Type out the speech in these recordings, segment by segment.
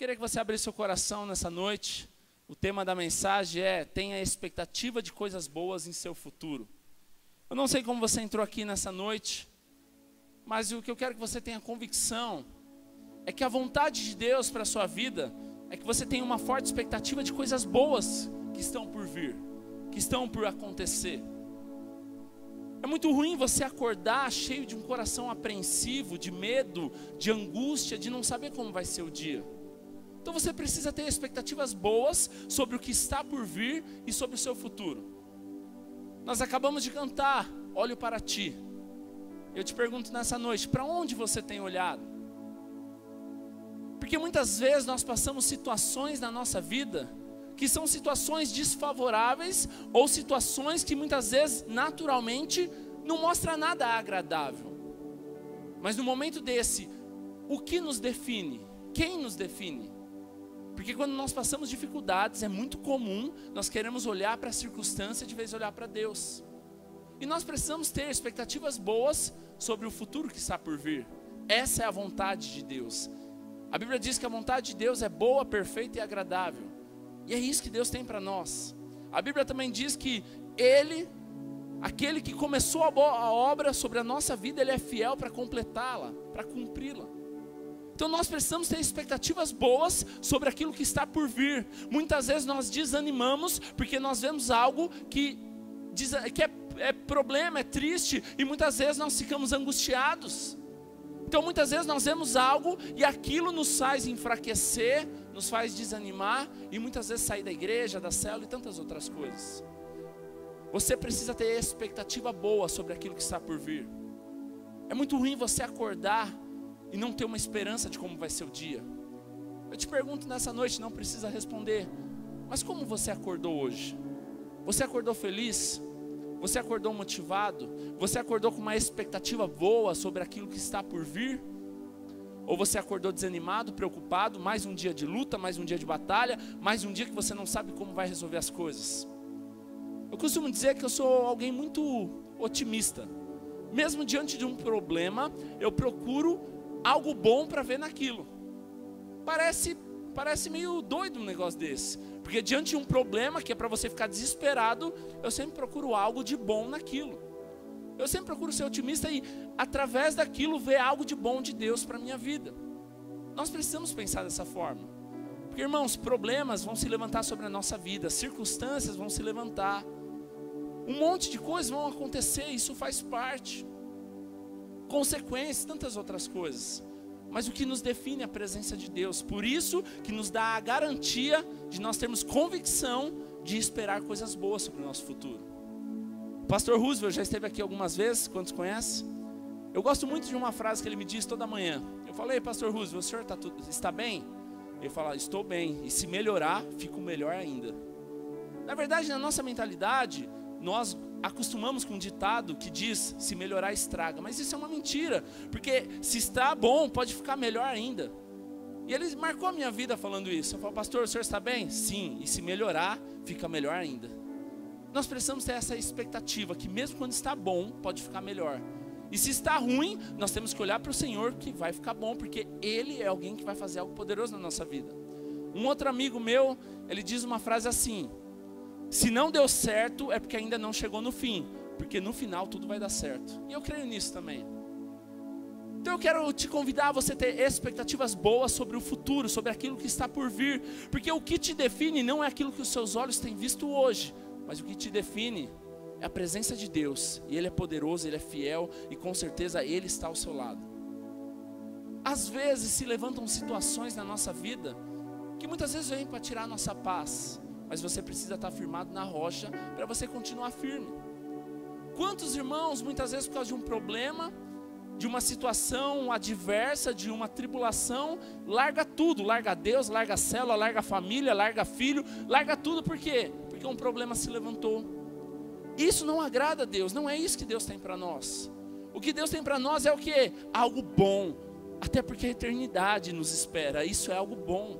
queria que você abrisse seu coração nessa noite. O tema da mensagem é: tenha expectativa de coisas boas em seu futuro. Eu não sei como você entrou aqui nessa noite, mas o que eu quero que você tenha convicção é que a vontade de Deus para a sua vida é que você tenha uma forte expectativa de coisas boas que estão por vir, que estão por acontecer. É muito ruim você acordar cheio de um coração apreensivo, de medo, de angústia, de não saber como vai ser o dia. Então você precisa ter expectativas boas sobre o que está por vir e sobre o seu futuro. Nós acabamos de cantar, Olho para Ti. Eu te pergunto nessa noite, para onde você tem olhado? Porque muitas vezes nós passamos situações na nossa vida que são situações desfavoráveis ou situações que muitas vezes naturalmente não mostram nada agradável. Mas no momento desse, o que nos define? Quem nos define? Porque quando nós passamos dificuldades, é muito comum nós queremos olhar para a circunstância de vez de olhar para Deus. E nós precisamos ter expectativas boas sobre o futuro que está por vir. Essa é a vontade de Deus. A Bíblia diz que a vontade de Deus é boa, perfeita e agradável. E é isso que Deus tem para nós. A Bíblia também diz que Ele, aquele que começou a obra sobre a nossa vida, Ele é fiel para completá-la, para cumpri-la. Então nós precisamos ter expectativas boas sobre aquilo que está por vir. Muitas vezes nós desanimamos porque nós vemos algo que é problema, é triste, e muitas vezes nós ficamos angustiados. Então muitas vezes nós vemos algo e aquilo nos faz enfraquecer, nos faz desanimar e muitas vezes sair da igreja, da célula e tantas outras coisas. Você precisa ter expectativa boa sobre aquilo que está por vir. É muito ruim você acordar e não ter uma esperança de como vai ser o dia. Eu te pergunto nessa noite, não precisa responder, mas como você acordou hoje? Você acordou feliz? Você acordou motivado? Você acordou com uma expectativa boa sobre aquilo que está por vir? Ou você acordou desanimado, preocupado, mais um dia de luta, mais um dia de batalha, mais um dia que você não sabe como vai resolver as coisas? Eu costumo dizer que eu sou alguém muito otimista. Mesmo diante de um problema, eu procuro algo bom para ver naquilo. Parece meio doido um negócio desse. Porque diante de um problema que é para você ficar desesperado, eu sempre procuro algo de bom naquilo. Eu sempre procuro ser otimista e através daquilo ver algo de bom de Deus para a minha vida. Nós precisamos pensar dessa forma. Porque, irmãos, problemas vão se levantar sobre a nossa vida, circunstâncias vão se levantar. Um monte de coisas vão acontecer, isso faz parte. Consequências, tantas outras coisas. Mas o que nos define é a presença de Deus. Por isso que nos dá a garantia de nós termos convicção de esperar coisas boas sobre o nosso futuro. O pastor Roosevelt já esteve aqui algumas vezes, quantos conhecem? Eu gosto muito de uma frase que ele me diz toda manhã. Eu falei, pastor Roosevelt, o senhor está bem? Ele fala, estou bem, e se melhorar, fico melhor ainda. Na verdade, na nossa mentalidade, nós acostumamos com um ditado que diz, se melhorar estraga, mas isso é uma mentira, porque se está bom, pode ficar melhor ainda. E ele marcou a minha vida falando isso. Eu falo, pastor, o senhor está bem? Sim, e se melhorar, fica melhor ainda. Nós precisamos ter essa expectativa, que mesmo quando está bom, pode ficar melhor. E se está ruim, nós temos que olhar para o Senhor, que vai ficar bom, porque Ele é alguém que vai fazer algo poderoso na nossa vida. Um outro amigo meu, ele diz uma frase assim, se não deu certo, é porque ainda não chegou no fim, porque no final tudo vai dar certo. E eu creio nisso também. Então eu quero te convidar a você ter expectativas boas sobre o futuro, sobre aquilo que está por vir, porque o que te define não é aquilo que os seus olhos têm visto hoje, mas o que te define é a presença de Deus, e Ele é poderoso, Ele é fiel, e com certeza Ele está ao seu lado. Às vezes se levantam situações na nossa vida, que muitas vezes vêm para tirar a nossa paz, mas você precisa estar firmado na rocha, para você continuar firme. Quantos irmãos, muitas vezes por causa de um problema, de uma situação adversa, de uma tribulação, larga tudo, larga Deus, larga a célula, larga a família, larga filho, larga tudo, por quê? Porque um problema se levantou. Isso não agrada a Deus, não é isso que Deus tem para nós. O que Deus tem para nós é o quê? Algo bom, até porque a eternidade nos espera, isso é algo bom.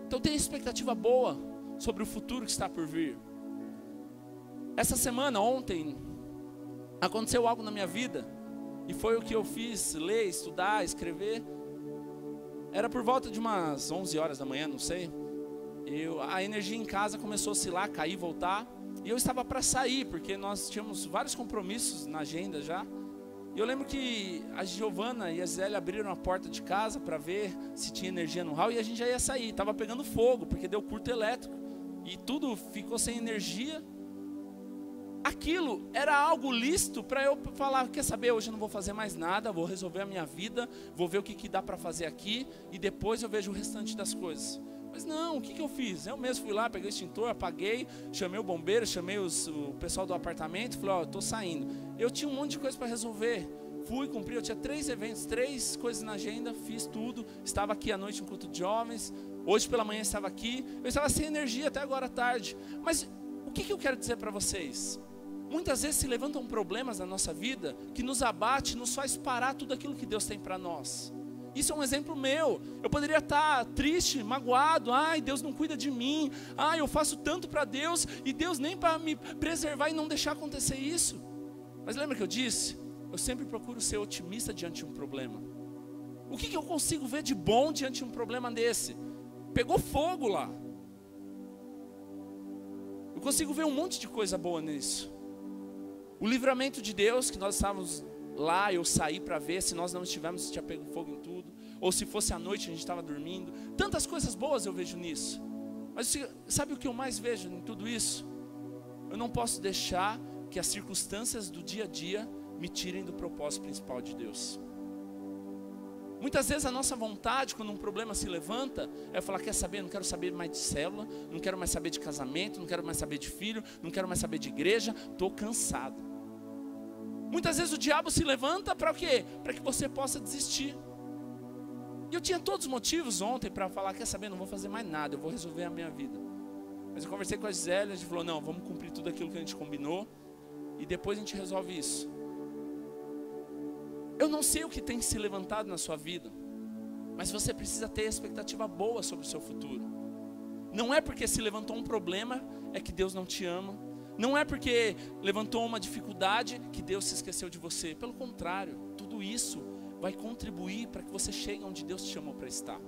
Então tenha expectativa boa sobre o futuro que está por vir. Essa semana, ontem, aconteceu algo na minha vida, e foi o que eu fiz, ler, estudar, escrever. Era por volta de umas 11 horas da manhã, não sei. A energia em casa começou a oscilar, cair, voltar. E eu estava para sair, porque nós tínhamos vários compromissos na agenda já. E eu lembro que a Giovana e a Zélia abriram a porta de casa para ver se tinha energia no hall. E a gente já ia sair, estava pegando fogo, porque deu curto elétrico. E tudo ficou sem energia. Aquilo era algo lícito para eu falar, quer saber, hoje eu não vou fazer mais nada, vou resolver a minha vida, vou ver o que dá para fazer aqui, e depois eu vejo o restante das coisas. Mas não, o que eu fiz? Eu mesmo fui lá, peguei o extintor, apaguei, chamei o bombeiro, chamei o pessoal do apartamento, falei, eu estou saindo. Eu tinha um monte de coisa para resolver, fui, cumpri, eu tinha 3 eventos, 3 coisas na agenda, fiz tudo, estava aqui à noite no culto de jovens, hoje pela manhã estava aqui, eu estava sem energia até agora à tarde. Mas o que eu quero dizer para vocês? Muitas vezes se levantam problemas na nossa vida que nos abate, nos faz parar tudo aquilo que Deus tem para nós. Isso é um exemplo meu. Eu poderia estar triste, magoado. Ai, Deus não cuida de mim. Ai, eu faço tanto para Deus e Deus nem para me preservar e não deixar acontecer isso. Mas lembra que eu disse? Eu sempre procuro ser otimista diante de um problema. O que eu consigo ver de bom diante de um problema desse? Pegou fogo lá. Eu consigo ver um monte de coisa boa nisso. O livramento de Deus, que nós estávamos lá, eu saí para ver, se nós não estivermos, se tinha pego fogo em tudo, ou se fosse à noite, a gente estava dormindo. Tantas coisas boas eu vejo nisso. Mas sabe o que eu mais vejo em tudo isso? Eu não posso deixar que as circunstâncias do dia a dia me tirem do propósito principal de Deus. Muitas vezes a nossa vontade, quando um problema se levanta, é falar, quer saber, não quero saber mais de célula, não quero mais saber de casamento, não quero mais saber de filho, não quero mais saber de igreja, estou cansado. Muitas vezes o diabo se levanta para o quê? Para que você possa desistir. E eu tinha todos os motivos ontem para falar, quer saber, não vou fazer mais nada, eu vou resolver a minha vida. Mas eu conversei com a Gisele, a gente falou, não, vamos cumprir tudo aquilo que a gente combinou, e depois a gente resolve isso. Eu não sei o que tem se levantado na sua vida, mas você precisa ter expectativa boa sobre o seu futuro. Não é porque se levantou um problema, é que Deus não te ama. Não é porque levantou uma dificuldade que Deus se esqueceu de você. Pelo contrário, tudo isso vai contribuir para que você chegue onde Deus te chamou para estar.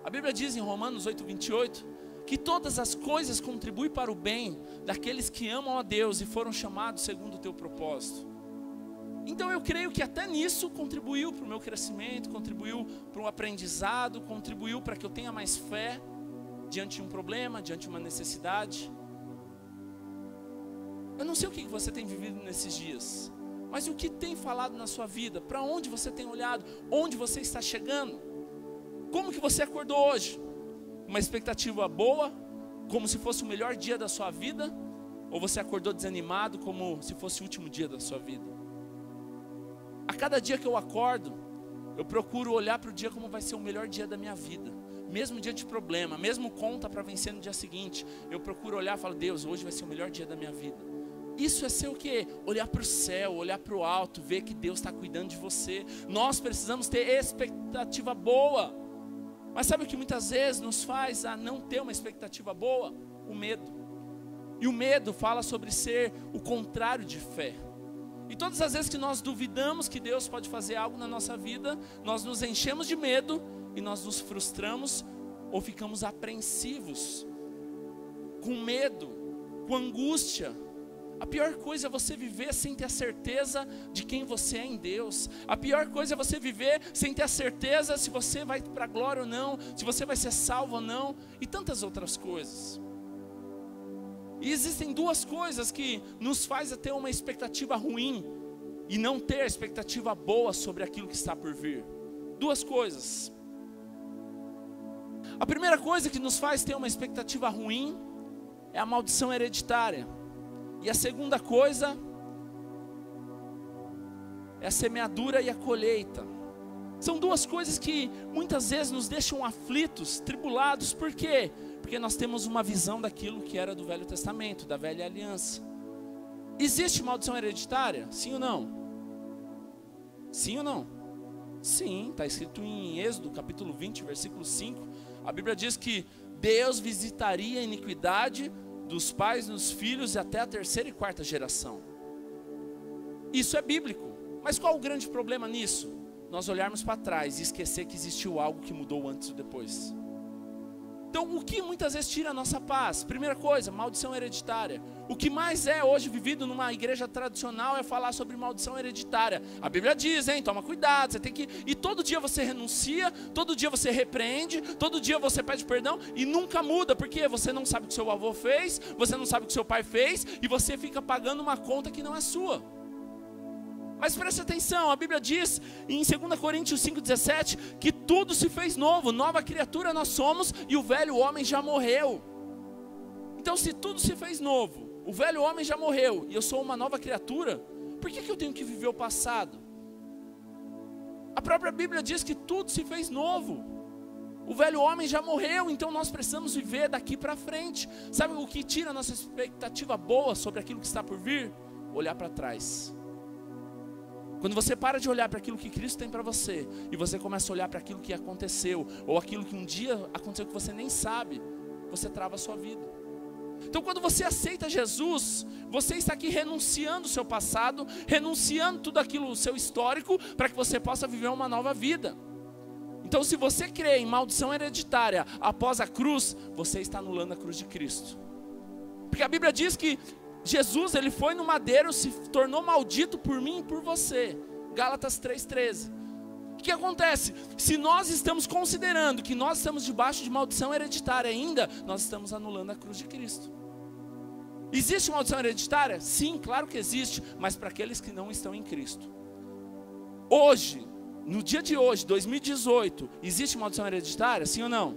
A Bíblia diz em Romanos 8:28 que todas as coisas contribuem para o bem daqueles que amam a Deus e foram chamados segundo o teu propósito. Então eu creio que até nisso contribuiu para o meu crescimento, contribuiu para o aprendizado, contribuiu para que eu tenha mais fé diante de um problema, diante de uma necessidade. Eu não sei o que você tem vivido nesses dias, mas o que tem falado na sua vida, para onde você tem olhado, onde você está chegando, como que você acordou hoje? Uma expectativa boa, como se fosse o melhor dia da sua vida, ou você acordou desanimado como se fosse o último dia da sua vida? A cada dia que eu acordo, eu procuro olhar para o dia como vai ser o melhor dia da minha vida. Mesmo dia de problema, mesmo conta para vencer no dia seguinte, eu procuro olhar e falo, Deus, hoje vai ser o melhor dia da minha vida. Isso é ser o quê? Olhar para o céu, olhar para o alto, ver que Deus está cuidando de você. Nós precisamos ter expectativa boa. Mas sabe o que muitas vezes nos faz a não ter uma expectativa boa? O medo. E o medo fala sobre ser o contrário de fé. E todas as vezes que nós duvidamos que Deus pode fazer algo na nossa vida, nós nos enchemos de medo e nós nos frustramos ou ficamos apreensivos, com medo, com angústia. A pior coisa é você viver sem ter a certeza de quem você é em Deus. A pior coisa é você viver sem ter a certeza se você vai para a glória ou não, se você vai ser salvo ou não, e tantas outras coisas. E existem duas coisas que nos fazem ter uma expectativa ruim e não ter a expectativa boa sobre aquilo que está por vir. Duas coisas. A primeira coisa que nos faz ter uma expectativa ruim é a maldição hereditária. E a segunda coisa é a semeadura e a colheita. São duas coisas que muitas vezes nos deixam aflitos, tribulados. Por quê? Porque nós temos uma visão daquilo que era do Velho Testamento, da Velha Aliança. Existe maldição hereditária? Sim ou não? Sim ou não? Sim, está escrito em Êxodo, capítulo 20, versículo 5. A Bíblia diz que Deus visitaria a iniquidade dos pais nos filhos e até a 3ª e 4ª geração. Isso é bíblico. Mas qual o grande problema nisso? nós olharmos para trás e esquecer que existiu algo que mudou antes ou depois. Então, o que muitas vezes tira a nossa paz? Primeira coisa, maldição hereditária. O que mais é hoje vivido numa igreja tradicional é falar sobre maldição hereditária. A Bíblia diz, hein, toma cuidado, você tem que... E todo dia você renuncia, todo dia você repreende, todo dia você pede perdão e nunca muda, porque você não sabe o que seu avô fez, você não sabe o que seu pai fez e você fica pagando uma conta que não é sua. Mas preste atenção, a Bíblia diz em 2 Coríntios 5,17 que tudo se fez novo, nova criatura nós somos e o velho homem já morreu. Então se tudo se fez novo, o velho homem já morreu e eu sou uma nova criatura, por que eu tenho que viver o passado? A própria Bíblia diz que tudo se fez novo. O velho homem já morreu, então nós precisamos viver daqui para frente. Sabe o que tira a nossa expectativa boa sobre aquilo que está por vir? Olhar para trás. Quando você para de olhar para aquilo que Cristo tem para você e você começa a olhar para aquilo que aconteceu ou aquilo que um dia aconteceu que você nem sabe, você trava a sua vida. Então quando você aceita Jesus, você está aqui renunciando o seu passado, renunciando tudo aquilo, o seu histórico, para que você possa viver uma nova vida. Então se você crê em maldição hereditária após a cruz, você está anulando a cruz de Cristo. Porque a Bíblia diz que Jesus, ele foi no madeiro, se tornou maldito por mim e por você. Gálatas 3,13. O que acontece? Se nós estamos considerando que nós estamos debaixo de maldição hereditária ainda, nós estamos anulando a cruz de Cristo. Existe maldição hereditária? Sim, claro que existe, mas para aqueles que não estão em Cristo. Hoje, no dia de hoje, 2018, existe maldição hereditária? Sim ou não?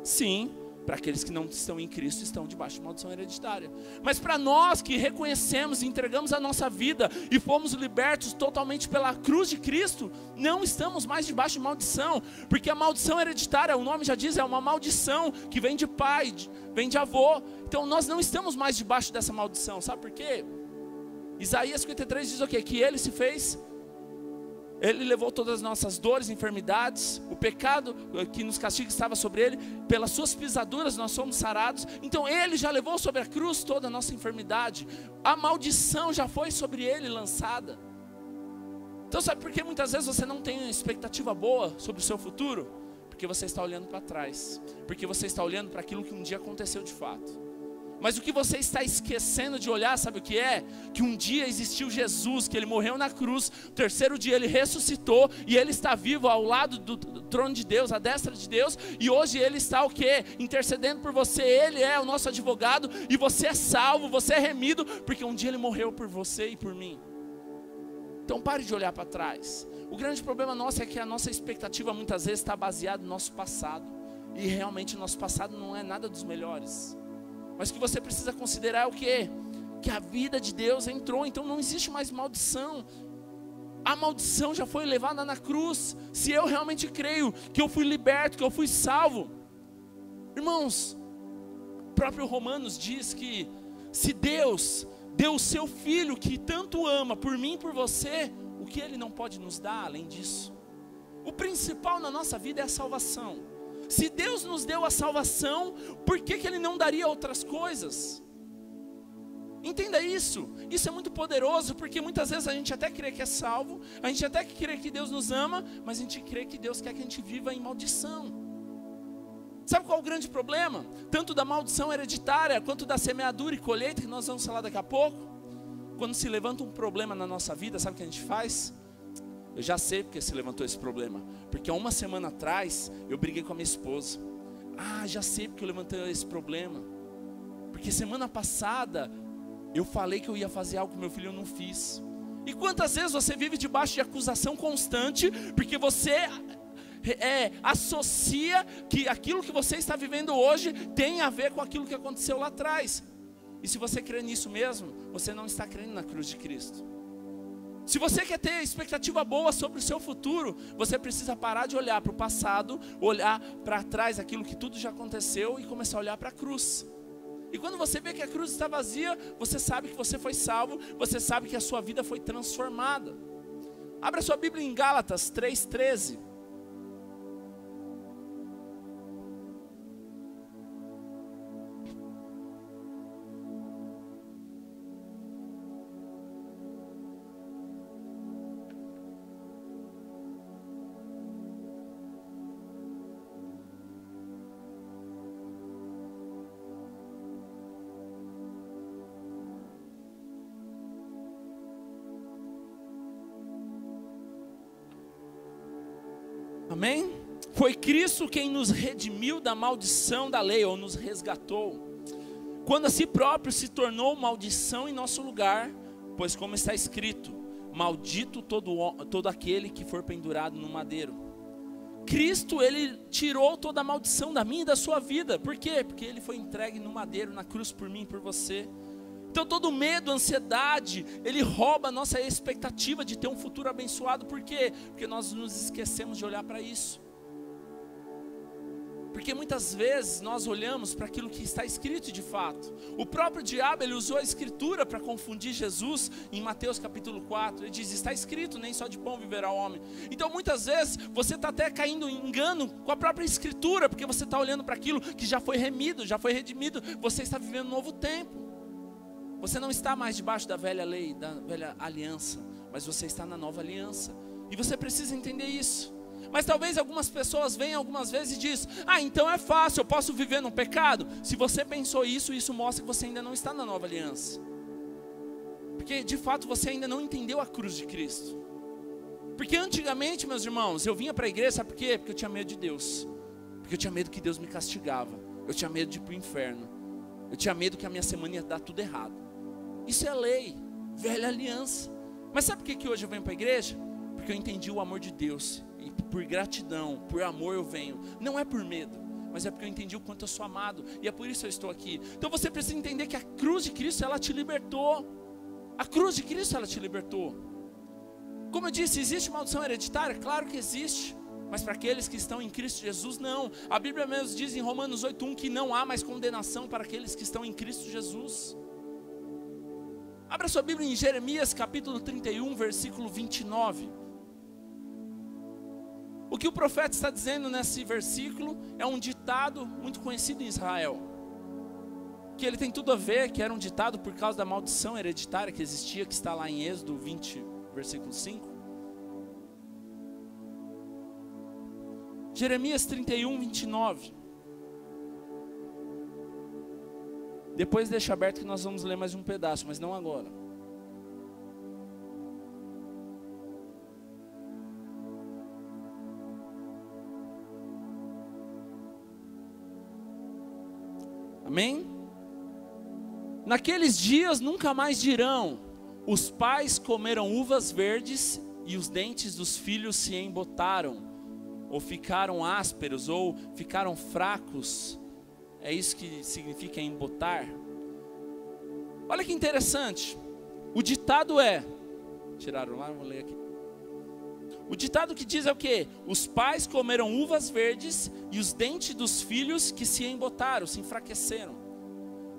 Sim. Para aqueles que não estão em Cristo, estão debaixo de maldição hereditária. Mas para nós que reconhecemos e entregamos a nossa vida e fomos libertos totalmente pela cruz de Cristo, não estamos mais debaixo de maldição. Porque a maldição hereditária, o nome já diz, é uma maldição que vem de pai, vem de avô. Então nós não estamos mais debaixo dessa maldição. Sabe por quê? Isaías 53 diz o quê? Que ele se fez... Ele levou todas as nossas dores, enfermidades, o pecado que nos castiga estava sobre ele, pelas suas pisaduras nós somos sarados. Então ele já levou sobre a cruz toda a nossa enfermidade, a maldição já foi sobre ele lançada. Então sabe por que muitas vezes você não tem uma expectativa boa sobre o seu futuro? Porque você está olhando para trás, porque você está olhando para aquilo que um dia aconteceu de fato. Mas o que você está esquecendo de olhar, sabe o que é? Que um dia existiu Jesus, que ele morreu na cruz, o terceiro dia ele ressuscitou, e ele está vivo ao lado do trono de Deus, à destra de Deus, e hoje ele está o quê? Intercedendo por você, ele é o nosso advogado, e você é salvo, você é remido, porque um dia ele morreu por você e por mim. Então pare de olhar para trás. O grande problema nosso é que a nossa expectativa muitas vezes está baseada no nosso passado, e realmente o nosso passado não é nada dos melhores. Mas o que você precisa considerar é o quê? Que a vida de Deus entrou, então não existe mais maldição. A maldição já foi levada na cruz. Se eu realmente creio que eu fui liberto, que eu fui salvo. Irmãos, o próprio Romanos diz que se Deus deu o seu Filho que tanto ama por mim e por você, o que Ele não pode nos dar além disso? O principal na nossa vida é a salvação. Se Deus nos deu a salvação, por que Ele não daria outras coisas? Entenda isso. Isso é muito poderoso, porque muitas vezes a gente até crê que é salvo, a gente até crê que Deus nos ama, mas a gente crê que Deus quer que a gente viva em maldição. Sabe qual é o grande problema? Tanto da maldição hereditária, quanto da semeadura e colheita, que nós vamos falar daqui a pouco. Quando se levanta um problema na nossa vida, sabe o que a gente faz? Eu já sei porque se levantou esse problema. Porque há uma semana atrás, eu briguei com a minha esposa. Ah, já sei porque eu levantei esse problema. Porque semana passada, eu falei que eu ia fazer algo com meu filho e eu não fiz. E quantas vezes você vive debaixo de acusação constante, porque você associa que aquilo que você está vivendo hoje tem a ver com aquilo que aconteceu lá atrás. E se você crê nisso mesmo, você não está crendo na cruz de Cristo. Se você quer ter expectativa boa sobre o seu futuro, você precisa parar de olhar para o passado, olhar para trás aquilo que tudo já aconteceu e começar a olhar para a cruz. E quando você vê que a cruz está vazia, você sabe que você foi salvo, você sabe que a sua vida foi transformada. Abra sua Bíblia em Gálatas 3,13. Amém? Foi Cristo quem nos redimiu da maldição da lei, ou nos resgatou, quando a si próprio se tornou maldição em nosso lugar, pois como está escrito, maldito todo aquele que for pendurado no madeiro. Cristo, ele tirou toda a maldição da minha e da sua vida. Por quê? Porque ele foi entregue no madeiro, na cruz por mim e por você. Então todo medo, ansiedade, ele rouba a nossa expectativa de ter um futuro abençoado. Por quê? Porque nós nos esquecemos de olhar para isso. Porque muitas vezes nós olhamos para aquilo que está escrito de fato. O próprio diabo, ele usou a escritura para confundir Jesus em Mateus capítulo 4. Ele diz, está escrito, nem só de pão viverá o homem. Então muitas vezes você está até caindo em engano com a própria escritura, porque você está olhando para aquilo que já foi remido, já foi redimido. Você está vivendo um novo tempo. Você não está mais debaixo da velha lei, da velha aliança, mas você está na nova aliança. E você precisa entender isso. Mas talvez algumas pessoas venham algumas vezes e dizem, então é fácil, eu posso viver no pecado. Se você pensou isso, isso mostra que você ainda não está na nova aliança. Porque de fato você ainda não entendeu a cruz de Cristo. Porque antigamente, meus irmãos, eu vinha para a igreja, sabe por quê? Porque eu tinha medo de Deus. Porque eu tinha medo que Deus me castigava. Eu tinha medo de ir para o inferno. Eu tinha medo que a minha semana ia dar tudo errado. Isso é lei, velha aliança. Mas sabe por que hoje eu venho para a igreja? Porque eu entendi o amor de Deus. E por gratidão, por amor eu venho. Não é por medo, mas é porque eu entendi o quanto eu sou amado. E é por isso que eu estou aqui. Então você precisa entender que a cruz de Cristo, ela te libertou. A cruz de Cristo, ela te libertou. Como eu disse, existe maldição hereditária? Claro que existe. Mas para aqueles que estão em Cristo Jesus, não. A Bíblia mesmo diz em Romanos 8:1 que não há mais condenação para aqueles que estão em Cristo Jesus. Abra sua Bíblia em Jeremias capítulo 31, versículo 29. O que o profeta está dizendo nesse versículo é um ditado muito conhecido em Israel. Que ele tem tudo a ver, que era um ditado por causa da maldição hereditária que existia, que está lá em Êxodo 20, versículo 5. Jeremias 31, 29. Depois deixa aberto que nós vamos ler mais um pedaço, mas não agora. Amém? Naqueles dias nunca mais dirão, os pais comeram uvas verdes e os dentes dos filhos se embotaram, ou ficaram ásperos, ou ficaram fracos. É isso que significa embotar. Olha que interessante. O ditado é, tiraram lá, vou ler aqui. O ditado que diz é o quê? Os pais comeram uvas verdes e os dentes dos filhos que se embotaram, se enfraqueceram.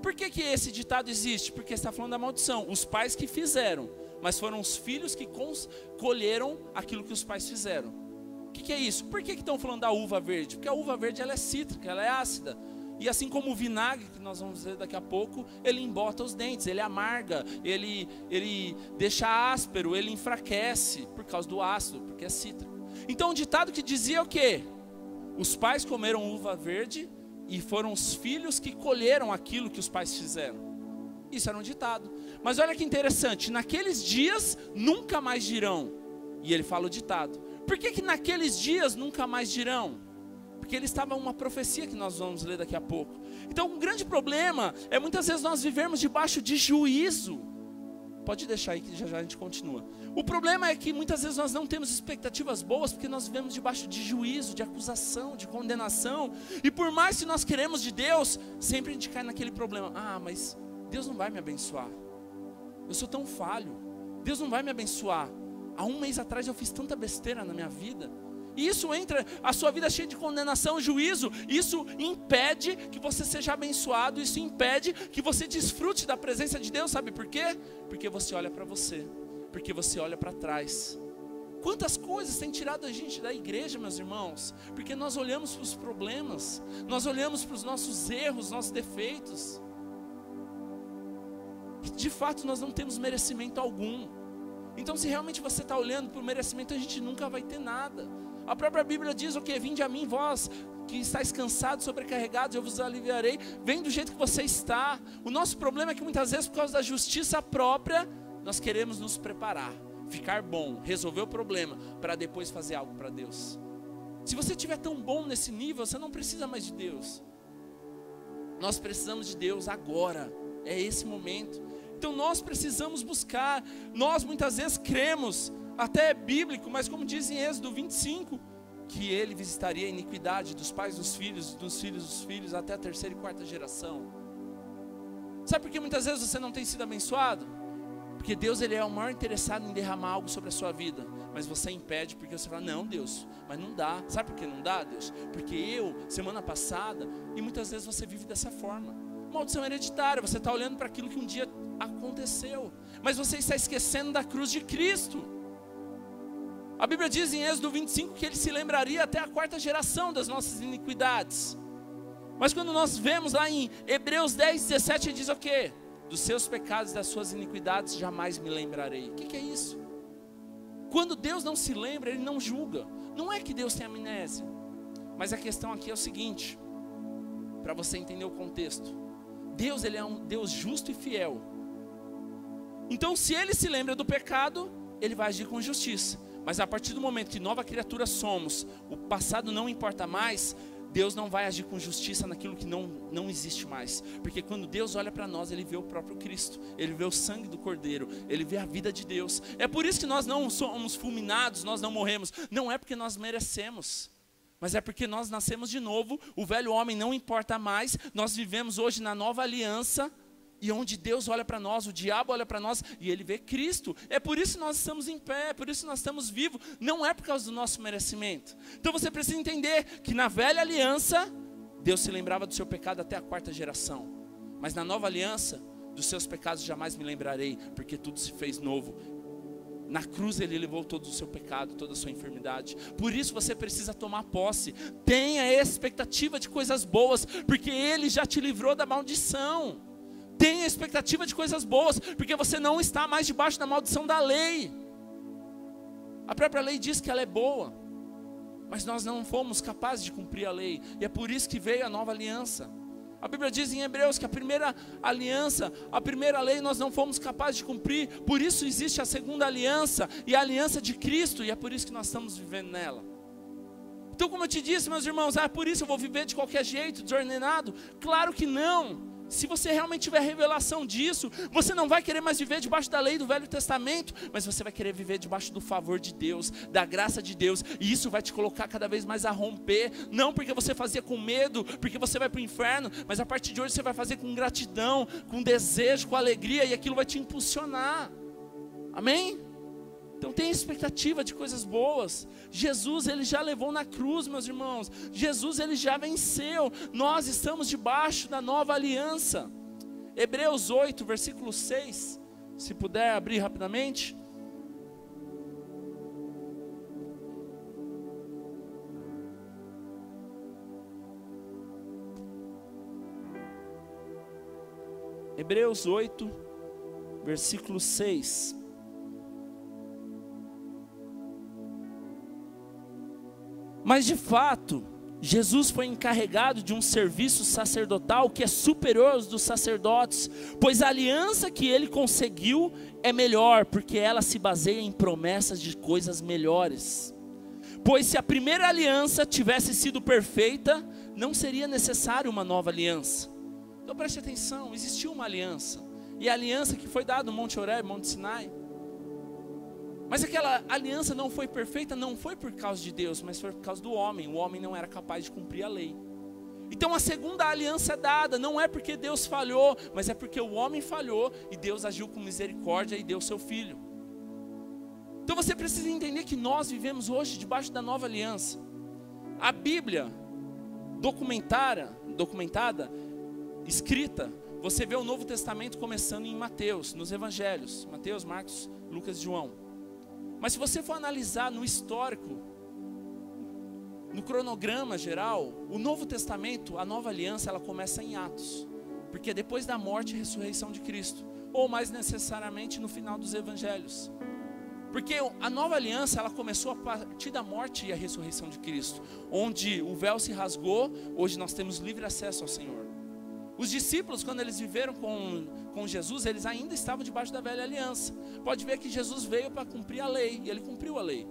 Por que esse ditado existe? Porque está falando da maldição. Os pais que fizeram, mas foram os filhos que colheram aquilo que os pais fizeram. O que é isso? Por que estão falando da uva verde? Porque a uva verde ela é cítrica, ela é ácida. E assim como o vinagre, que nós vamos ver daqui a pouco, ele embota os dentes, ele amarga, ele deixa áspero, ele enfraquece por causa do ácido, porque é cítrico. Então o ditado que dizia o quê? Os pais comeram uva verde e foram os filhos que colheram aquilo que os pais fizeram. Isso era um ditado. Mas olha que interessante, naqueles dias nunca mais dirão. E ele fala o ditado. Por que naqueles dias nunca mais dirão? Porque ele estava uma profecia que nós vamos ler daqui a pouco. Então um grande problema é muitas vezes nós vivermos debaixo de juízo. Pode deixar aí que já a gente continua. O problema é que muitas vezes nós não temos expectativas boas porque nós vivemos debaixo de juízo, de acusação, de condenação. E por mais que nós queremos de Deus, sempre a gente cai naquele problema. Mas Deus não vai me abençoar. Eu sou tão falho. Deus não vai me abençoar. Há um mês atrás eu fiz tanta besteira na minha vida. E isso entra, a sua vida cheia de condenação, juízo. Isso impede que você seja abençoado. Isso impede que você desfrute da presença de Deus. Sabe por quê? Porque você olha para você. Porque você olha para trás. Quantas coisas têm tirado a gente da igreja, meus irmãos? Porque nós olhamos para os problemas. Nós olhamos para os nossos erros, nossos defeitos. E de fato nós não temos merecimento algum. Então se realmente você está olhando para o merecimento, a gente nunca vai ter nada. A própria Bíblia diz o quê? Vinde a mim, vós que estáis cansados, sobrecarregados, eu vos aliviarei. Vem do jeito que você está. O nosso problema é que muitas vezes por causa da justiça própria, nós queremos nos preparar, ficar bom, resolver o problema, para depois fazer algo para Deus. Se você estiver tão bom nesse nível, você não precisa mais de Deus. Nós precisamos de Deus agora, é esse momento. Então nós precisamos buscar. Nós muitas vezes cremos, até é bíblico, mas como diz em Êxodo 25, que Ele visitaria a iniquidade dos pais dos filhos dos filhos, até a terceira e quarta geração. Sabe por que muitas vezes você não tem sido abençoado? Porque Deus, Ele é o maior interessado em derramar algo sobre a sua vida, mas você impede, porque você fala, não Deus, mas não dá. Sabe por que não dá, Deus? Porque semana passada, e muitas vezes você vive dessa forma. Maldição hereditária, você está olhando para aquilo que um dia aconteceu, mas você está esquecendo da cruz de Cristo. A Bíblia diz em Êxodo 25 que Ele se lembraria até a quarta geração das nossas iniquidades. Mas quando nós vemos lá em Hebreus 10:17, Ele diz o quê? Dos seus pecados e das suas iniquidades jamais me lembrarei. O que é isso? Quando Deus não se lembra, Ele não julga. Não é que Deus tem amnésia, mas a questão aqui é o seguinte, para você entender o contexto. Deus, Ele é um Deus justo e fiel. Então se Ele se lembra do pecado, Ele vai agir com justiça. Mas a partir do momento que nova criatura somos, o passado não importa mais, Deus não vai agir com justiça naquilo que não existe mais. Porque quando Deus olha para nós, Ele vê o próprio Cristo, Ele vê o sangue do Cordeiro, Ele vê a vida de Deus. É por isso que nós não somos fulminados, nós não morremos. Não é porque nós merecemos, mas é porque nós nascemos de novo. O velho homem não importa mais. Nós vivemos hoje na nova aliança, e onde Deus olha para nós, o diabo olha para nós e ele vê Cristo. É por isso que nós estamos em pé, é por isso que nós estamos vivos. Não é por causa do nosso merecimento. Então você precisa entender que na velha aliança, Deus se lembrava do seu pecado até a quarta geração. Mas na nova aliança, dos seus pecados jamais me lembrarei, porque tudo se fez novo. Na cruz Ele levou todo o seu pecado, toda a sua enfermidade. Por isso você precisa tomar posse. Tenha expectativa de coisas boas, porque Ele já te livrou da maldição. Tenha expectativa de coisas boas, porque você não está mais debaixo da maldição da lei. A própria lei diz que ela é boa, mas nós não fomos capazes de cumprir a lei, e é por isso que veio a nova aliança. A Bíblia diz em Hebreus que a primeira aliança, a primeira lei nós não fomos capazes de cumprir, por isso existe a segunda aliança, e a aliança de Cristo, e é por isso que nós estamos vivendo nela. Então como eu te disse, meus irmãos, por isso eu vou viver de qualquer jeito, desordenado? Claro que não. Se você realmente tiver revelação disso, você não vai querer mais viver debaixo da lei do Velho Testamento, mas você vai querer viver debaixo do favor de Deus, da graça de Deus, e isso vai te colocar cada vez mais a romper, não porque você fazia com medo, porque você vai para o inferno, mas a partir de hoje você vai fazer com gratidão, com desejo, com alegria, e aquilo vai te impulsionar. Amém? Então tenha expectativa de coisas boas. Jesus, Ele já levou na cruz, meus irmãos. Jesus, Ele já venceu. Nós estamos debaixo da nova aliança. Hebreus 8, versículo 6. Se puder abrir rapidamente. Hebreus 8, versículo 6. Mas de fato, Jesus foi encarregado de um serviço sacerdotal que é superior aos dos sacerdotes, pois a aliança que ele conseguiu é melhor, porque ela se baseia em promessas de coisas melhores. Pois se a primeira aliança tivesse sido perfeita, não seria necessário uma nova aliança. Então preste atenção, existiu uma aliança, e a aliança que foi dada no Monte Horebe, Monte Sinai. Mas aquela aliança não foi perfeita, não foi por causa de Deus, mas foi por causa do homem. O homem não era capaz de cumprir a lei. Então a segunda aliança é dada, não é porque Deus falhou, mas é porque o homem falhou e Deus agiu com misericórdia e deu seu filho. Então você precisa entender que nós vivemos hoje debaixo da nova aliança. A Bíblia documentada, escrita, você vê o Novo Testamento começando em Mateus, nos Evangelhos, Mateus, Marcos, Lucas e João. Mas se você for analisar no histórico, no cronograma geral, o Novo Testamento, a nova aliança, ela começa em Atos, porque é depois da morte e ressurreição de Cristo, ou mais necessariamente no final dos Evangelhos. Porque a nova aliança, ela começou a partir da morte e a ressurreição de Cristo, onde o véu se rasgou, hoje nós temos livre acesso ao Senhor. Os discípulos, quando eles viveram com Jesus, eles ainda estavam debaixo da velha aliança. Pode ver que Jesus veio para cumprir a lei, e Ele cumpriu a lei.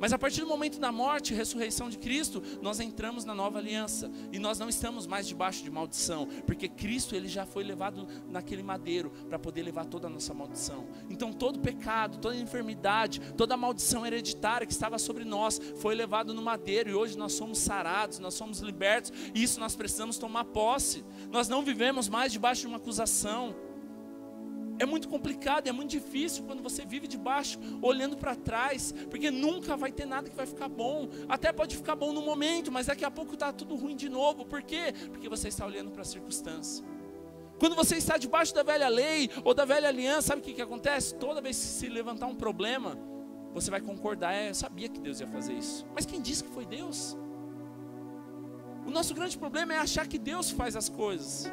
Mas a partir do momento da morte e ressurreição de Cristo, nós entramos na nova aliança. E nós não estamos mais debaixo de maldição. Porque Cristo, ele já foi levado naquele madeiro para poder levar toda a nossa maldição. Então todo pecado, toda enfermidade, toda maldição hereditária que estava sobre nós, foi levado no madeiro. E hoje nós somos sarados, nós somos libertos. E isso nós precisamos tomar posse. Nós não vivemos mais debaixo de uma acusação. É muito complicado, é muito difícil quando você vive debaixo, olhando para trás, porque nunca vai ter nada que vai ficar bom. Até pode ficar bom no momento, mas daqui a pouco está tudo ruim de novo. Por quê? Porque você está olhando para a circunstância. Quando você está debaixo da velha lei ou da velha aliança, sabe o que acontece? Toda vez que se levantar um problema, você vai concordar, eu sabia que Deus ia fazer isso. Mas quem disse que foi Deus? O nosso grande problema é achar que Deus faz as coisas.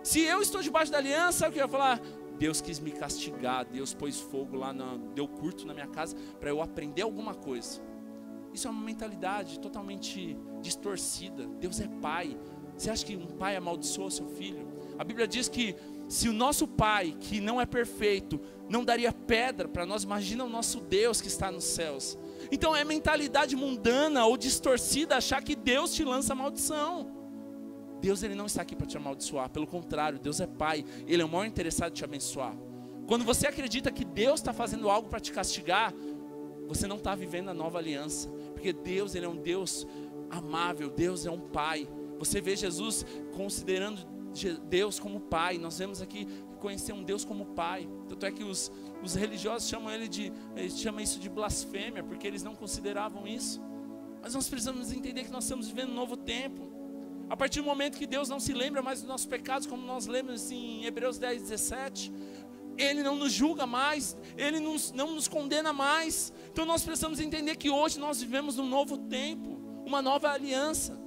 Se eu estou debaixo da aliança, sabe o que eu ia falar? Deus quis me castigar, Deus pôs fogo lá, deu curto na minha casa para eu aprender alguma coisa. Isso é uma mentalidade totalmente distorcida. Deus é pai. Você acha que um pai amaldiçoa seu filho? A Bíblia diz que se o nosso pai, que não é perfeito, não daria pedra para nós, imagina o nosso Deus que está nos céus. Então é mentalidade mundana ou distorcida achar que Deus te lança maldição. Deus, ele não está aqui para te amaldiçoar, pelo contrário, Deus é pai, ele é o maior interessado em te abençoar. Quando você acredita que Deus está fazendo algo para te castigar, você não está vivendo a nova aliança, porque Deus, ele é um Deus amável, Deus é um pai. Você vê Jesus considerando Deus como pai. Nós vemos aqui conhecer um Deus como pai. Tanto é que os religiosos chamam isso de blasfêmia, porque eles não consideravam isso. Mas nós precisamos entender que nós estamos vivendo um novo tempo. A partir do momento que Deus não se lembra mais dos nossos pecados, como nós lemos em Hebreus 10, 17, Ele não nos julga mais, Ele não nos condena mais. Então nós precisamos entender que hoje nós vivemos num novo tempo, uma nova aliança.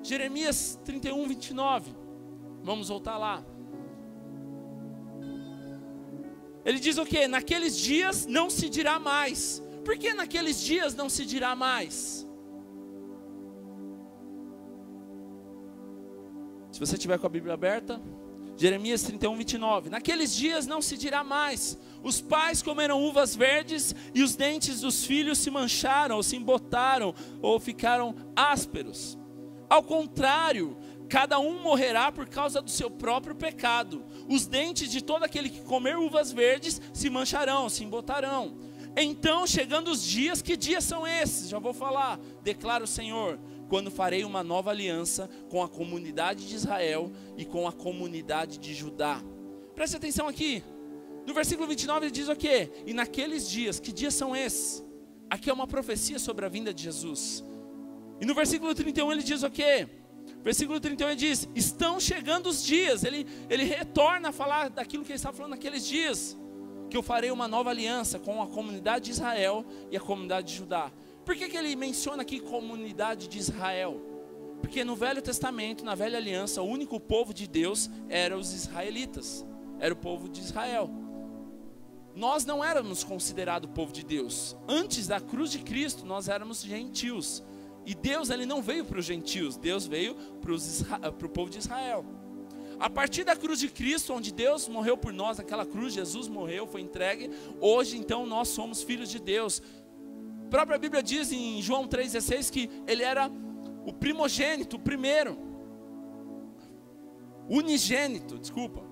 Jeremias 31, 29, vamos voltar lá. Ele diz o quê? Naqueles dias não se dirá mais. Por que naqueles dias não se dirá mais? Se você tiver com a Bíblia aberta, Jeremias 31, 29. Naqueles dias não se dirá mais: os pais comeram uvas verdes e os dentes dos filhos se mancharam, ou se embotaram, ou ficaram ásperos. Ao contrário, cada um morrerá por causa do seu próprio pecado. Os dentes de todo aquele que comer uvas verdes se mancharão, se embotarão. Então, chegando os dias, que dias são esses? Já vou falar, declara o Senhor, quando farei uma nova aliança com a comunidade de Israel e com a comunidade de Judá. Preste atenção aqui, no versículo 29 ele diz o quê? E naqueles dias, que dias são esses? Aqui é uma profecia sobre a vinda de Jesus. E no versículo 31 ele diz o quê? Versículo 31 ele diz, estão chegando os dias. Ele retorna a falar daquilo que ele estava falando naqueles dias, que eu farei uma nova aliança com a comunidade de Israel e a comunidade de Judá. Por que ele menciona aqui comunidade de Israel? Porque no Velho Testamento, na Velha Aliança, o único povo de Deus era os israelitas, era o povo de Israel. Nós não éramos considerados povo de Deus. Antes da cruz de Cristo, nós éramos gentios. E Deus, ele não veio para os gentios, Deus veio para o povo de Israel. A partir da cruz de Cristo, onde Deus morreu por nós, naquela cruz, Jesus morreu, foi entregue. Hoje, então, nós somos filhos de Deus. A própria Bíblia diz em João 3,16 que ele era o primogênito, o primeiro. Unigênito, desculpa.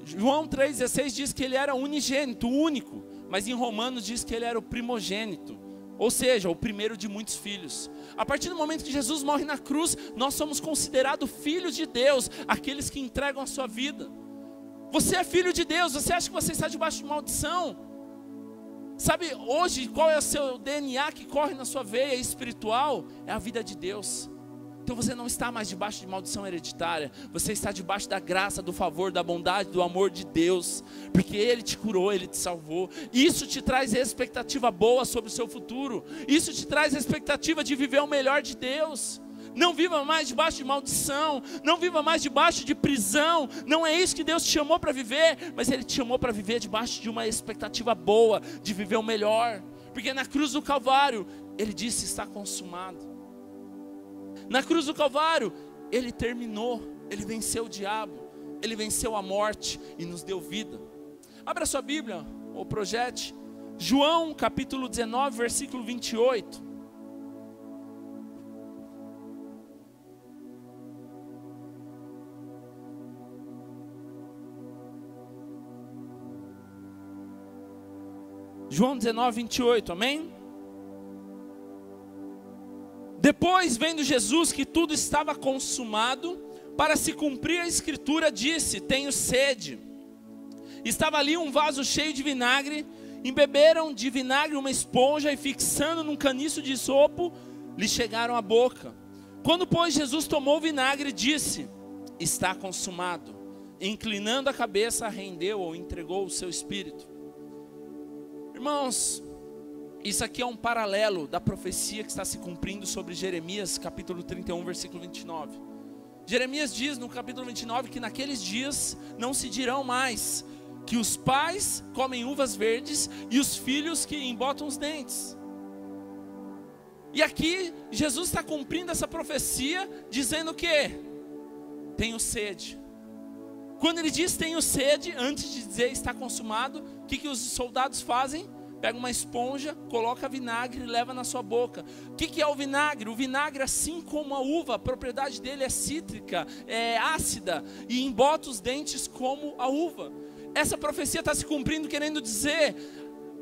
João 3,16 diz que ele era unigênito, o único. Mas em Romanos diz que ele era o primogênito. Ou seja, o primeiro de muitos filhos. A partir do momento que Jesus morre na cruz, nós somos considerados filhos de Deus, aqueles que entregam a sua vida. Você é filho de Deus, você acha que você está debaixo de maldição? Sabe, hoje, qual é o seu DNA que corre na sua veia espiritual? É a vida de Deus. Então você não está mais debaixo de maldição hereditária, você está debaixo da graça, do favor, da bondade, do amor de Deus, porque Ele te curou, Ele te salvou. Isso te traz expectativa boa sobre o seu futuro, isso te traz expectativa de viver o melhor de Deus. Não viva mais debaixo de maldição, não viva mais debaixo de prisão. Não é isso que Deus te chamou para viver, mas Ele te chamou para viver debaixo de uma expectativa boa, de viver o melhor. Porque na cruz do Calvário, Ele disse: está consumado. Na cruz do Calvário, Ele terminou, Ele venceu o diabo, Ele venceu a morte e nos deu vida. Abra sua Bíblia, ou projete, João capítulo 19, versículo 28. João 19, 28, amém? Depois, vendo Jesus que tudo estava consumado, para se cumprir a escritura, disse: tenho sede. Estava ali um vaso cheio de vinagre, embeberam de vinagre uma esponja e fixando num caniço de isopo, lhe chegaram à boca. Quando, pois, Jesus tomou o vinagre, disse: está consumado. Inclinando a cabeça, rendeu ou entregou o seu espírito. Irmãos, isso aqui é um paralelo da profecia que está se cumprindo sobre Jeremias, capítulo 31, versículo 29. Jeremias diz no capítulo 29 que naqueles dias não se dirão mais que os pais comem uvas verdes e os filhos que embotam os dentes. E aqui Jesus está cumprindo essa profecia dizendo que tenho sede. Quando ele diz tenho sede, antes de dizer está consumado, o que os soldados fazem? Pega uma esponja, coloca vinagre e leva na sua boca. O que é o vinagre? O vinagre, assim como a uva, a propriedade dele é cítrica, é ácida e embota os dentes como a uva. Essa profecia está se cumprindo querendo dizer,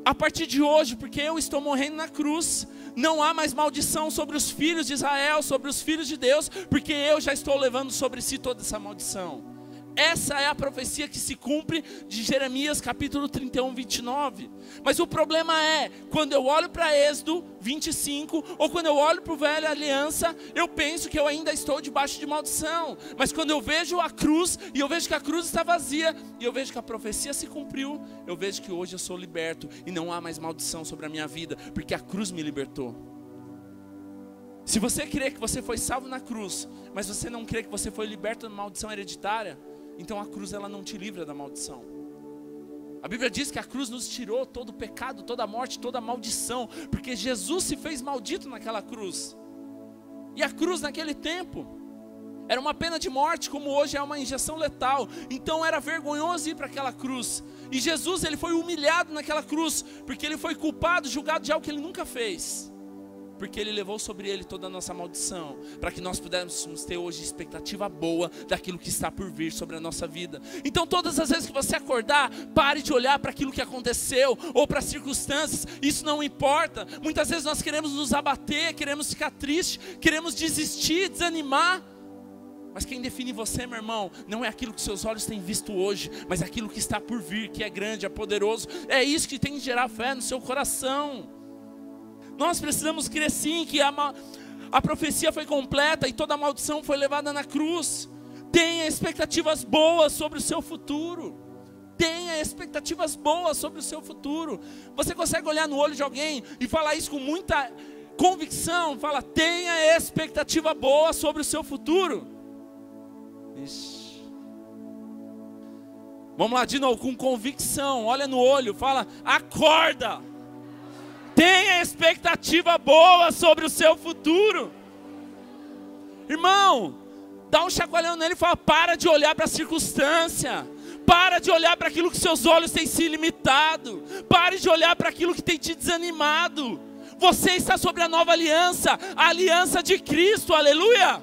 a partir de hoje, porque eu estou morrendo na cruz, não há mais maldição sobre os filhos de Israel, sobre os filhos de Deus, porque eu já estou levando sobre si toda essa maldição. Essa é a profecia que se cumpre de Jeremias capítulo 31, 29. Mas o problema é, quando eu olho para Êxodo 25, ou quando eu olho para o Velha Aliança, eu penso que eu ainda estou debaixo de maldição. Mas quando eu vejo a cruz, e eu vejo que a cruz está vazia, e eu vejo que a profecia se cumpriu, eu vejo que hoje eu sou liberto, e não há mais maldição sobre a minha vida, porque a cruz me libertou. Se você crê que você foi salvo na cruz, mas você não crê que você foi liberto da maldição hereditária, então a cruz ela não te livra da maldição. A Bíblia diz que a cruz nos tirou todo o pecado, toda a morte, toda a maldição, porque Jesus se fez maldito naquela cruz. E a cruz naquele tempo era uma pena de morte, como hoje é uma injeção letal. Então era vergonhoso ir para aquela cruz. E Jesus ele foi humilhado naquela cruz, porque ele foi culpado, julgado de algo que ele nunca fez. Porque ele levou sobre ele toda a nossa maldição, para que nós pudéssemos ter hoje expectativa boa daquilo que está por vir sobre a nossa vida. Então todas as vezes que você acordar, pare de olhar para aquilo que aconteceu, ou para as circunstâncias, isso não importa. Muitas vezes nós queremos nos abater, queremos ficar triste, queremos desistir, desanimar. Mas quem define você, meu irmão, não é aquilo que seus olhos têm visto hoje, mas aquilo que está por vir, que é grande, é poderoso. É isso que tem que gerar fé no seu coração. Nós precisamos crer sim que a profecia foi completa e toda a maldição foi levada na cruz. Tenha expectativas boas sobre o seu futuro. Tenha expectativas boas sobre o seu futuro. Você consegue olhar no olho de alguém e falar isso com muita convicção? Fala, tenha expectativa boa sobre o seu futuro. Ixi. Vamos lá de novo, com convicção. Olha no olho, fala, acorda. Tenha expectativa boa sobre o seu futuro. Irmão, dá um chacoalhão nele e fala, para de olhar para a circunstância. Para de olhar para aquilo que seus olhos têm se limitado. Pare de olhar para aquilo que tem te desanimado. Você está sobre a nova aliança, a aliança de Cristo, aleluia.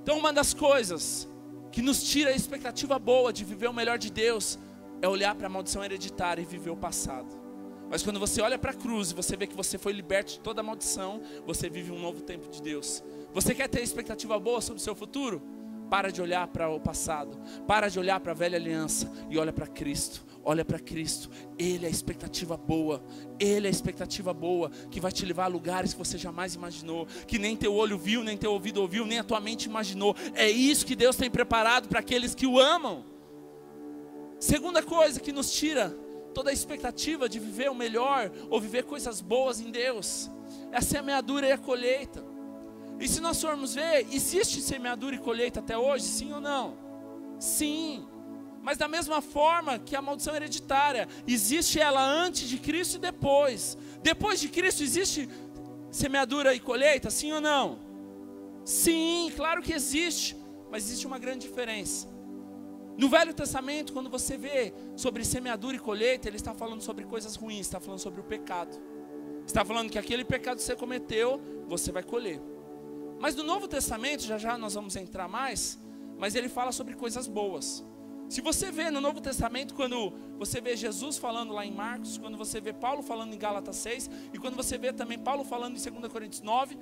Então uma das coisas que nos tira a expectativa boa de viver o melhor de Deus é olhar para a maldição hereditária e viver o passado. Mas quando você olha para a cruz e você vê que você foi liberto de toda a maldição, você vive um novo tempo de Deus. Você quer ter expectativa boa sobre o seu futuro? Para de olhar para o passado, para de olhar para a velha aliança e olha para Cristo. Olha para Cristo, Ele é a expectativa boa. Ele é a expectativa boa que vai te levar a lugares que você jamais imaginou, que nem teu olho viu, nem teu ouvido ouviu, nem a tua mente imaginou. É isso que Deus tem preparado para aqueles que o amam. Segunda coisa que nos tira toda a expectativa de viver o melhor ou viver coisas boas em Deus é a semeadura e a colheita. E se nós formos ver, existe semeadura e colheita até hoje? Sim ou não? Sim. Mas da mesma forma que a maldição hereditária, existe ela antes de Cristo e depois. Depois de Cristo existe semeadura e colheita? Sim ou não? Sim, claro que existe. Mas existe uma grande diferença. No Velho Testamento, quando você vê sobre semeadura e colheita, ele está falando sobre coisas ruins, está falando sobre o pecado. Está falando que aquele pecado que você cometeu, você vai colher. Mas no Novo Testamento, já já nós vamos entrar mais, mas ele fala sobre coisas boas. Se você vê no Novo Testamento, quando você vê Jesus falando lá em Marcos, quando você vê Paulo falando em Gálatas 6, e quando você vê também Paulo falando em 2 Coríntios 9,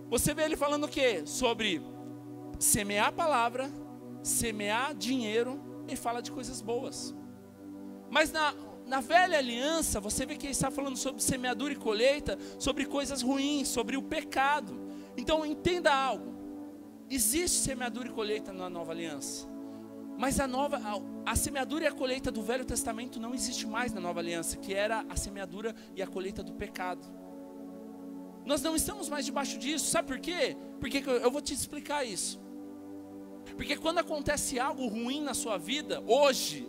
você vê ele falando o quê? Sobre semear a palavra, semear dinheiro, e fala de coisas boas. Mas na velha aliança, você vê que ele está falando sobre semeadura e colheita, sobre coisas ruins, sobre o pecado. Então entenda algo, existe semeadura e colheita na nova aliança. Mas a semeadura e a colheita do Velho Testamento não existe mais na nova aliança, que era a semeadura e a colheita do pecado. Nós não estamos mais debaixo disso, sabe por quê? Porque eu vou te explicar isso. Porque quando acontece algo ruim na sua vida, hoje,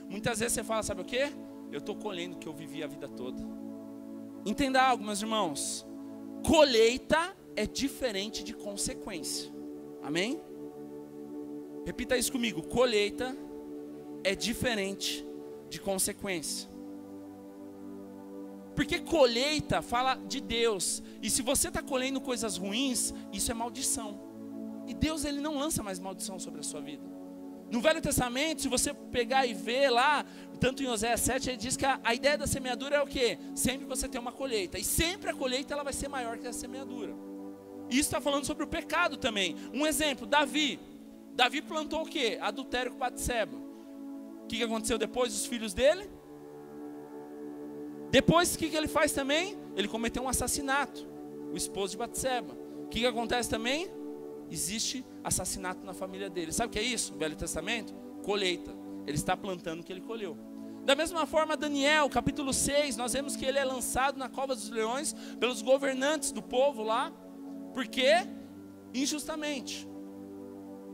muitas vezes você fala, sabe o quê? Eu estou colhendo o que eu vivi a vida toda. Entenda algo, meus irmãos, colheita é diferente de consequência, amém? Repita isso comigo, colheita é diferente de consequência. Porque colheita fala de Deus, e se você está colhendo coisas ruins, isso é maldição. E Deus, ele não lança mais maldição sobre a sua vida. No Velho Testamento, se você pegar e ver lá, tanto em Oséias 7, ele diz que a ideia da semeadura é o quê? Sempre você tem uma colheita, e sempre a colheita ela vai ser maior que a semeadura. Isso está falando sobre o pecado também. Um exemplo, Davi plantou o quê? Adultério com Batseba. O que aconteceu depois dos filhos dele? Depois o que ele faz também? Ele cometeu um assassinato, o esposo de Batseba. O que acontece também? Existe assassinato na família dele. Sabe o que é isso? No Velho Testamento? Colheita. Ele está plantando o que ele colheu. Da mesma forma, Daniel, capítulo 6, nós vemos que ele é lançado na cova dos leões pelos governantes do povo lá. Por quê? Injustamente.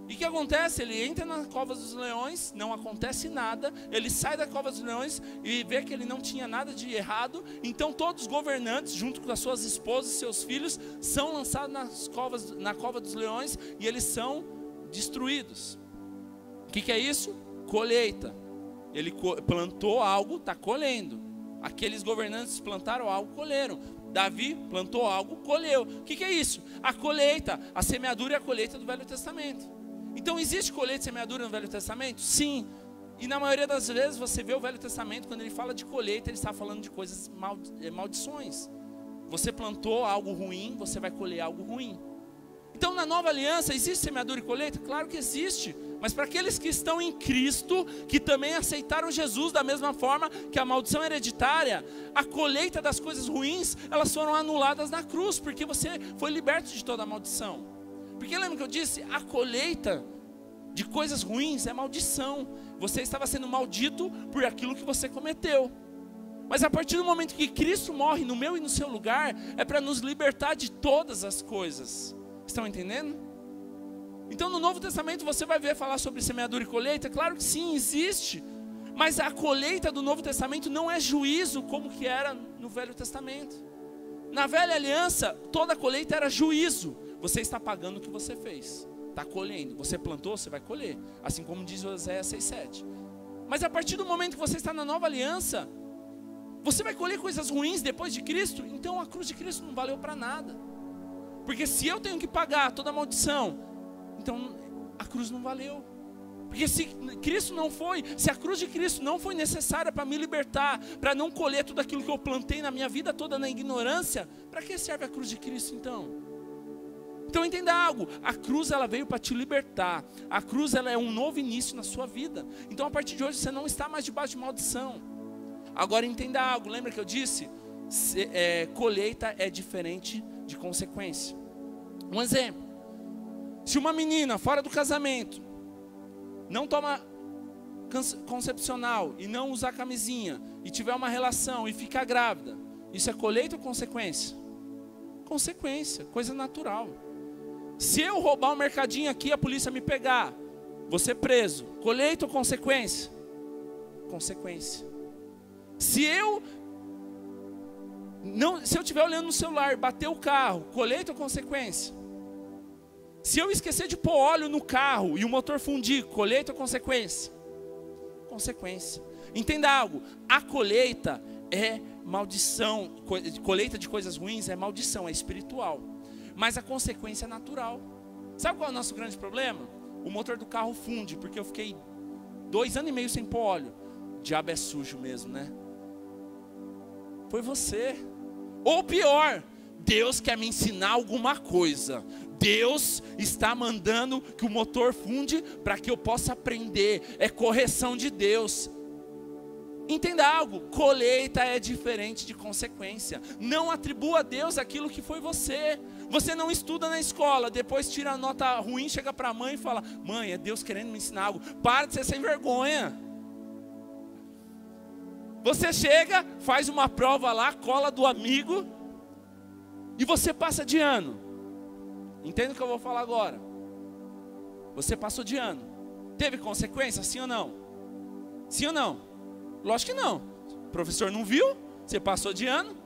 E o que acontece? Ele entra na cova dos leões, não acontece nada, ele sai da cova dos leões e vê que ele não tinha nada de errado, então todos os governantes, junto com as suas esposas e seus filhos, são lançados na cova dos leões e eles são destruídos. O que é isso? Colheita. Ele plantou algo, está colhendo. Aqueles governantes plantaram algo, colheram. Davi plantou algo, colheu. O que é isso? A colheita, a semeadura e a colheita do Velho Testamento. Então existe colheita e semeadura no Velho Testamento? Sim. E na maioria das vezes você vê o Velho Testamento, quando ele fala de colheita, ele está falando de coisas maldições. Você plantou algo ruim, você vai colher algo ruim. Então na nova aliança existe semeadura e colheita? Claro que existe. Mas para aqueles que estão em Cristo, que também aceitaram Jesus da mesma forma que a maldição hereditária, a colheita das coisas ruins, elas foram anuladas na cruz, porque você foi liberto de toda a maldição. Porque lembra que eu disse, a colheita de coisas ruins é maldição. Você estava sendo maldito por aquilo que você cometeu. Mas a partir do momento que Cristo morre no meu e no seu lugar, é para nos libertar de todas as coisas. Estão entendendo? Então no Novo Testamento você vai ver falar sobre semeadura e colheita. Claro que sim, existe. Mas a colheita do Novo Testamento não é juízo como que era no Velho Testamento. Na velha aliança, toda a colheita era juízo. Você está pagando o que você fez. Está colhendo. Você plantou, você vai colher. Assim como diz Oséias 6,7. Mas a partir do momento que você está na nova aliança, você vai colher coisas ruins depois de Cristo. Então a cruz de Cristo não valeu para nada. Porque se eu tenho que pagar toda a maldição, então a cruz não valeu. Porque se Cristo não foi, se a cruz de Cristo não foi necessária para me libertar, para não colher tudo aquilo que eu plantei na minha vida toda na ignorância, para que serve a cruz de Cristo então? Então entenda algo, a cruz ela veio para te libertar, a cruz ela é um novo início na sua vida. Então a partir de hoje você não está mais debaixo de maldição. Agora entenda algo, lembra que eu disse? Colheita é diferente de consequência. Um exemplo, se uma menina fora do casamento não toma concepcional e não usar camisinha e tiver uma relação e ficar grávida, isso é colheita ou consequência? Consequência, coisa natural. Se eu roubar um mercadinho aqui e a polícia me pegar, vou ser preso, colheita ou consequência? Consequência. Se eu estiver olhando no celular, bater o carro, colheita ou consequência? Se eu esquecer de pôr óleo no carro e o motor fundir, colheita ou consequência? Consequência. Entenda algo, a colheita é maldição, colheita de coisas ruins é maldição, é espiritual. Mas a consequência é natural. Sabe qual é o nosso grande problema? O motor do carro funde, porque eu fiquei 2 anos e meio sem pôr óleo. O diabo é sujo mesmo, né? Foi você. Ou pior, Deus quer me ensinar alguma coisa. Deus está mandando que o motor funde para que eu possa aprender. É correção de Deus. Entenda algo, colheita é diferente de consequência. Não atribua a Deus aquilo que foi você. Você não estuda na escola, depois tira a nota ruim, chega para a mãe e fala: mãe, é Deus querendo me ensinar algo. Para de ser sem vergonha. Você chega, faz uma prova lá, cola do amigo, e você passa de ano. Entende o que eu vou falar agora? Você passou de ano. Teve consequência, sim ou não? Sim ou não? Lógico que não. O professor não viu, você passou de ano.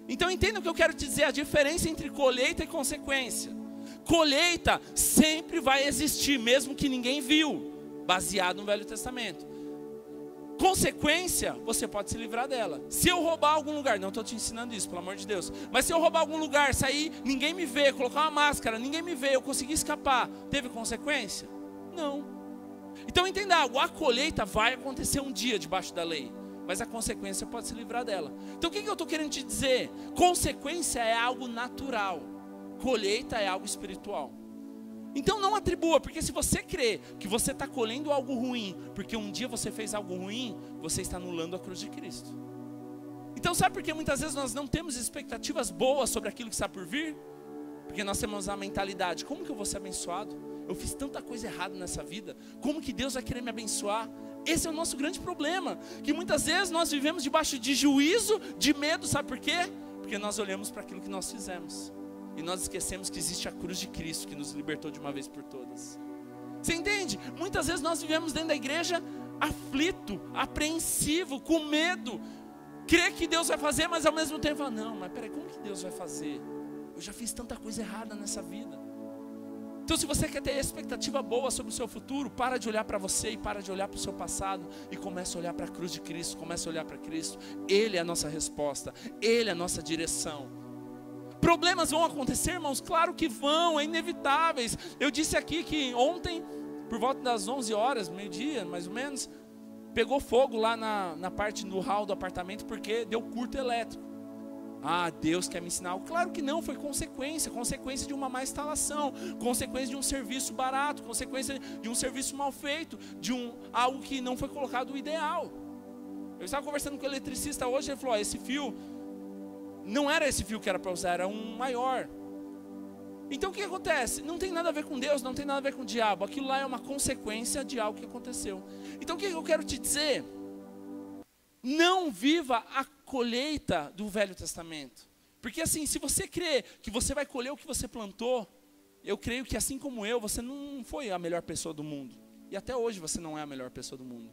Então entenda o que eu quero te dizer, a diferença entre colheita e consequência. Colheita sempre vai existir, mesmo que ninguém viu, baseado no Velho Testamento. Consequência, você pode se livrar dela. Se eu roubar algum lugar, não estou te ensinando isso, pelo amor de Deus, mas se eu roubar algum lugar, sair, ninguém me vê, colocar uma máscara, ninguém me vê, eu consegui escapar, teve consequência? Não. Então entenda algo, a colheita vai acontecer um dia debaixo da lei, mas a consequência pode se livrar dela. Então o que eu estou querendo te dizer? Consequência é algo natural, colheita é algo espiritual. Então não atribua, porque se você crê que você está colhendo algo ruim, porque um dia você fez algo ruim, você está anulando a cruz de Cristo. Então sabe por que muitas vezes nós não temos expectativas boas sobre aquilo que está por vir? Porque nós temos a mentalidade: como que eu vou ser abençoado? Eu fiz tanta coisa errada nessa vida, como que Deus vai querer me abençoar? Esse é o nosso grande problema, que muitas vezes nós vivemos debaixo de juízo, de medo, sabe por quê? Porque nós olhamos para aquilo que nós fizemos, e nós esquecemos que existe a cruz de Cristo, que nos libertou de uma vez por todas. Você entende? Muitas vezes nós vivemos dentro da igreja aflito, apreensivo, com medo, crê que Deus vai fazer, mas ao mesmo tempo fala: não, mas peraí, como que Deus vai fazer? Eu já fiz tanta coisa errada nessa vida. Então se você quer ter expectativa boa sobre o seu futuro, para de olhar para você e para de olhar para o seu passado e começa a olhar para a cruz de Cristo, começa a olhar para Cristo. Ele é a nossa resposta, Ele é a nossa direção. Problemas vão acontecer, irmãos? Claro que vão, é inevitáveis. Eu disse aqui que ontem, por volta das 11 horas, meio-dia mais ou menos, pegou fogo lá na parte do hall do apartamento porque deu curto elétrico. Ah, Deus quer me ensinar algo? Claro que não, foi consequência de uma má instalação, consequência de um serviço barato, consequência de um serviço mal feito, de algo que não foi colocado o ideal. Eu estava conversando com o eletricista hoje, ele falou: esse fio, não era esse fio que era para usar, era um maior. Então o que acontece? Não tem nada a ver com Deus, não tem nada a ver com o diabo, aquilo lá é uma consequência de algo que aconteceu. Então o que eu quero te dizer? Não viva a colheita do Velho Testamento. Porque assim, se você crê que você vai colher o que você plantou, eu creio que assim como eu, você não foi a melhor pessoa do mundo. E até hoje você não é a melhor pessoa do mundo.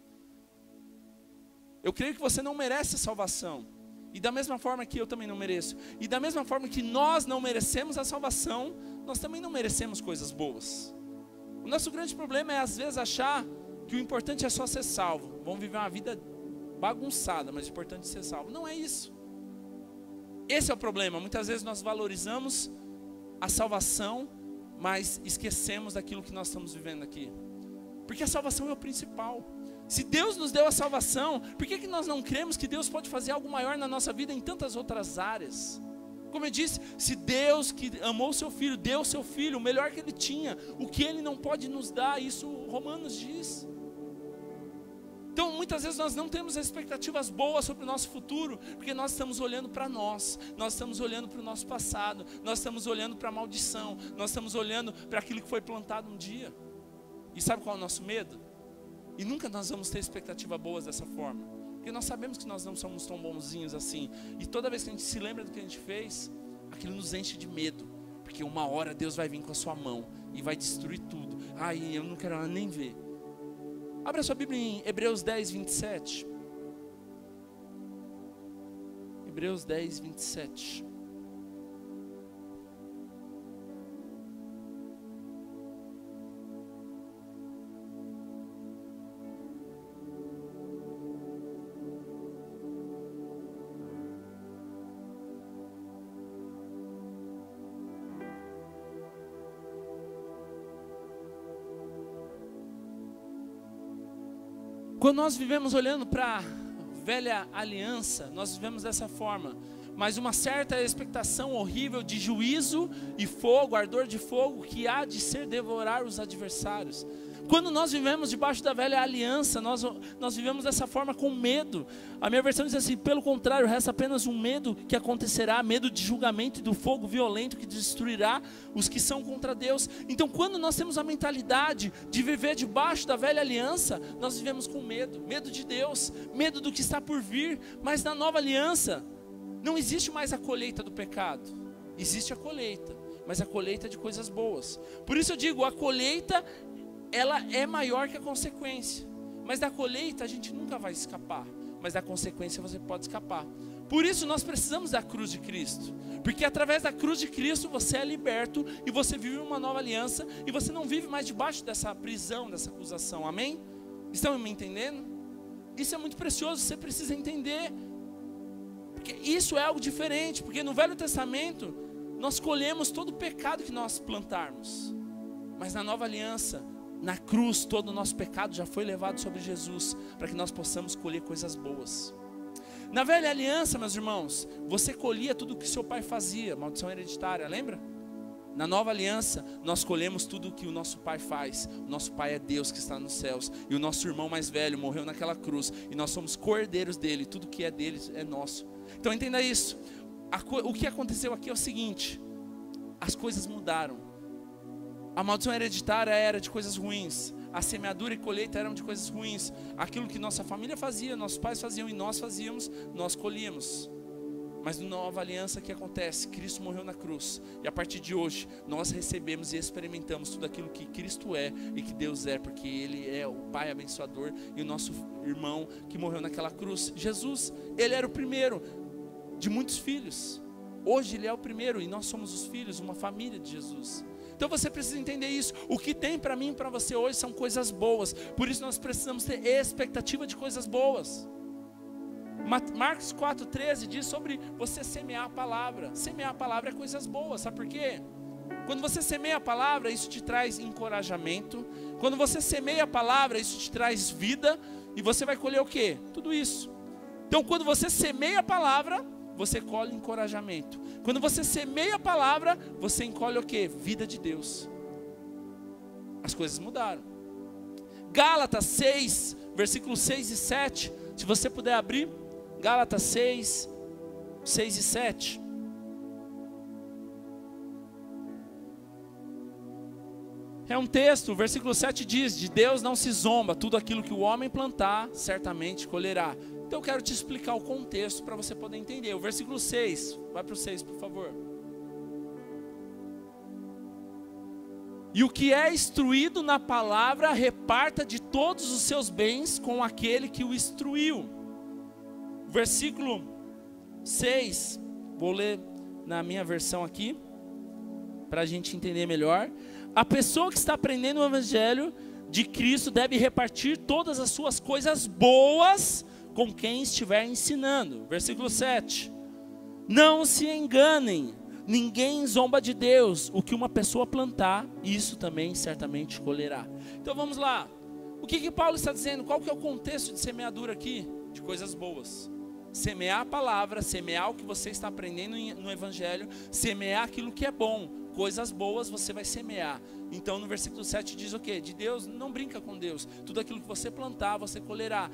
Eu creio que você não merece a salvação. E da mesma forma que eu também não mereço. E da mesma forma que nós não merecemos a salvação, nós também não merecemos coisas boas. O nosso grande problema é às vezes achar que o importante é só ser salvo. Vamos viver uma vida bagunçada, mas o importante é ser salvo. Não é isso. Esse é o problema. Muitas vezes nós valorizamos a salvação, mas esquecemos daquilo que nós estamos vivendo aqui. Porque a salvação é o principal. Se Deus nos deu a salvação, por que nós não cremos que Deus pode fazer algo maior na nossa vida em tantas outras áreas? Como eu disse, se Deus que amou o seu filho, deu o seu filho, o melhor que ele tinha, o que ele não pode nos dar, isso Romanos diz. Então muitas vezes nós não temos expectativas boas sobre o nosso futuro, porque nós estamos olhando para nós estamos olhando para o nosso passado, nós estamos olhando para a maldição, nós estamos olhando para aquilo que foi plantado um dia. E sabe qual é o nosso medo? E nunca nós vamos ter expectativas boas dessa forma, porque nós sabemos que nós não somos tão bonzinhos assim, e toda vez que a gente se lembra do que a gente fez, aquilo nos enche de medo, porque uma hora Deus vai vir com a sua mão e vai destruir tudo. Ai, eu não quero nem ver. Abra sua Bíblia em Hebreus 10, 27. Hebreus 10, 27. Quando nós vivemos olhando para a velha aliança, nós vivemos dessa forma. Mas uma certa expectação horrível de juízo e fogo, ardor de fogo, que há de ser devorar os adversários. Quando nós vivemos debaixo da velha aliança, nós vivemos dessa forma com medo. A minha versão diz assim: pelo contrário, resta apenas um medo que acontecerá, medo de julgamento e do fogo violento que destruirá os que são contra Deus. Então, quando nós temos a mentalidade de viver debaixo da velha aliança, nós vivemos com medo, medo de Deus, medo do que está por vir. Mas na nova aliança, não existe mais a colheita do pecado. Existe a colheita, mas a colheita de coisas boas. Por isso eu digo, a colheita, ela é maior que a consequência. Mas da colheita a gente nunca vai escapar, mas da consequência você pode escapar. Por isso nós precisamos da cruz de Cristo, porque através da cruz de Cristo você é liberto e você vive uma nova aliança, e você não vive mais debaixo dessa prisão, dessa acusação. Amém? Estão me entendendo? Isso é muito precioso, você precisa entender, porque isso é algo diferente. Porque no Velho Testamento nós colhemos todo o pecado que nós plantarmos, mas na nova aliança, na cruz, todo o nosso pecado já foi levado sobre Jesus, para que nós possamos colher coisas boas. Na velha aliança, meus irmãos, você colhia tudo o que seu pai fazia, maldição hereditária, lembra? Na nova aliança, nós colhemos tudo o que o nosso pai faz. O nosso pai é Deus que está nos céus, e o nosso irmão mais velho morreu naquela cruz, e nós somos cordeiros dele, tudo que é dele é nosso. Então entenda isso. O que aconteceu aqui é o seguinte: as coisas mudaram. A maldição hereditária era de coisas ruins, a semeadura e colheita eram de coisas ruins. Aquilo que nossa família fazia, nossos pais faziam e nós fazíamos, nós colhíamos. Mas na nova aliança, o que acontece? Cristo morreu na cruz, e a partir de hoje nós recebemos e experimentamos tudo aquilo que Cristo é e que Deus é, porque Ele é o Pai abençoador e o nosso irmão que morreu naquela cruz. Jesus, Ele era o primeiro de muitos filhos. Hoje Ele é o primeiro e nós somos os filhos, uma família de Jesus. Então você precisa entender isso. O que tem para mim e para você hoje são coisas boas. Por isso nós precisamos ter expectativa de coisas boas. Marcos 4,13 diz sobre você semear a palavra. Semear a palavra é coisas boas, sabe por quê? Quando você semeia a palavra, isso te traz encorajamento. Quando você semeia a palavra, isso te traz vida. E você vai colher o quê? Tudo isso. Então quando você semeia a palavra, você colhe encorajamento. Quando você semeia a palavra, você colhe o quê? Vida de Deus. As coisas mudaram. Gálatas 6, versículos 6 e 7. Se você puder abrir, Gálatas 6, 6 e 7. É um texto, o versículo 7 diz: de Deus não se zomba, tudo aquilo que o homem plantar, certamente colherá. Então eu quero te explicar o contexto para você poder entender. O versículo 6, vai para o 6, por favor. E o que é instruído na palavra, reparta de todos os seus bens com aquele que o instruiu. Versículo 6, vou ler na minha versão aqui, para a gente entender melhor. A pessoa que está aprendendo o evangelho de Cristo deve repartir todas as suas coisas boas com quem estiver ensinando. Versículo 7. Não se enganem, ninguém zomba de Deus. O que uma pessoa plantar, isso também certamente colherá. Então vamos lá. O que Paulo está dizendo? Qual que é o contexto de semeadura aqui? De coisas boas. Semear a palavra, semear o que você está aprendendo no evangelho, semear aquilo que é bom. Coisas boas você vai semear. Então no versículo 7 diz o quê? De Deus, não brinca com Deus. Tudo aquilo que você plantar, você colherá.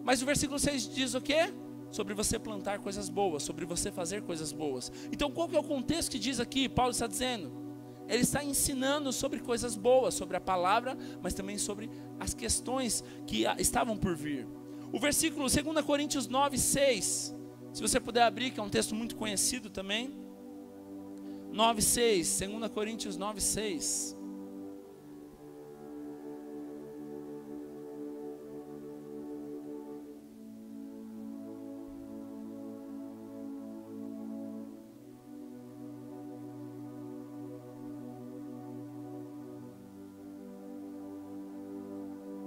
Mas o versículo 6 diz o quê? Sobre você plantar coisas boas, sobre você fazer coisas boas. Então qual que é o contexto que diz aqui? Paulo está dizendo, ele está ensinando sobre coisas boas, sobre a palavra, mas também sobre as questões que estavam por vir. O versículo 2 Coríntios 9, 6, se você puder abrir, que é um texto muito conhecido também. 9, 6, 2 Coríntios 9, 6.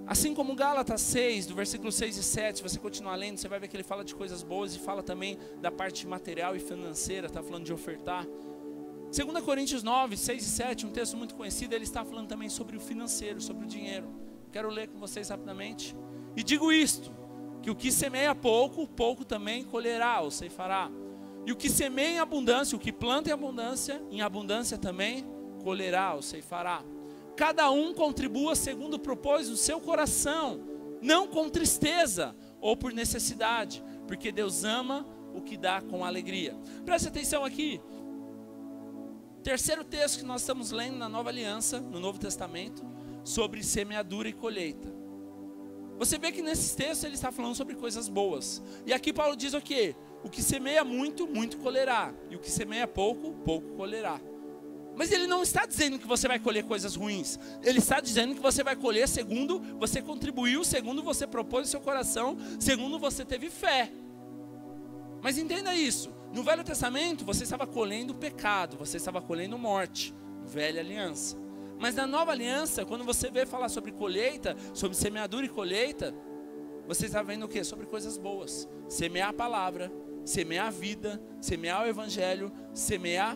Assim como Gálatas 6, do versículo 6 e 7, se você continuar lendo, você vai ver que ele fala de coisas boas e fala também da parte material e financeira, está falando de ofertar. 2 Coríntios 9, 6 e 7, um texto muito conhecido, ele está falando também sobre o financeiro, sobre o dinheiro. Quero ler com vocês rapidamente. E digo isto, que o que semeia pouco, pouco também colherá, ou ceifará. E o que semeia em abundância, o que planta em abundância também colherá, ou ceifará. Cada um contribua segundo o propósito do seu coração, não com tristeza ou por necessidade, porque Deus ama o que dá com alegria. Preste atenção aqui. Terceiro texto que nós estamos lendo na Nova Aliança, no Novo Testamento, sobre semeadura e colheita. Você vê que nesses textos ele está falando sobre coisas boas. E aqui Paulo diz o quê? O que semeia muito, muito colherá. E o que semeia pouco, pouco colherá. Mas ele não está dizendo que você vai colher coisas ruins. Ele está dizendo que você vai colher segundo você contribuiu, segundo você propôs no seu coração, segundo você teve fé. Mas entenda isso. No Velho Testamento você estava colhendo pecado, você estava colhendo morte. Velha aliança. Mas na Nova Aliança, quando você vê falar sobre colheita, sobre semeadura e colheita, você está vendo o quê? Sobre coisas boas. Semear a palavra, semear a vida, semear o evangelho, semear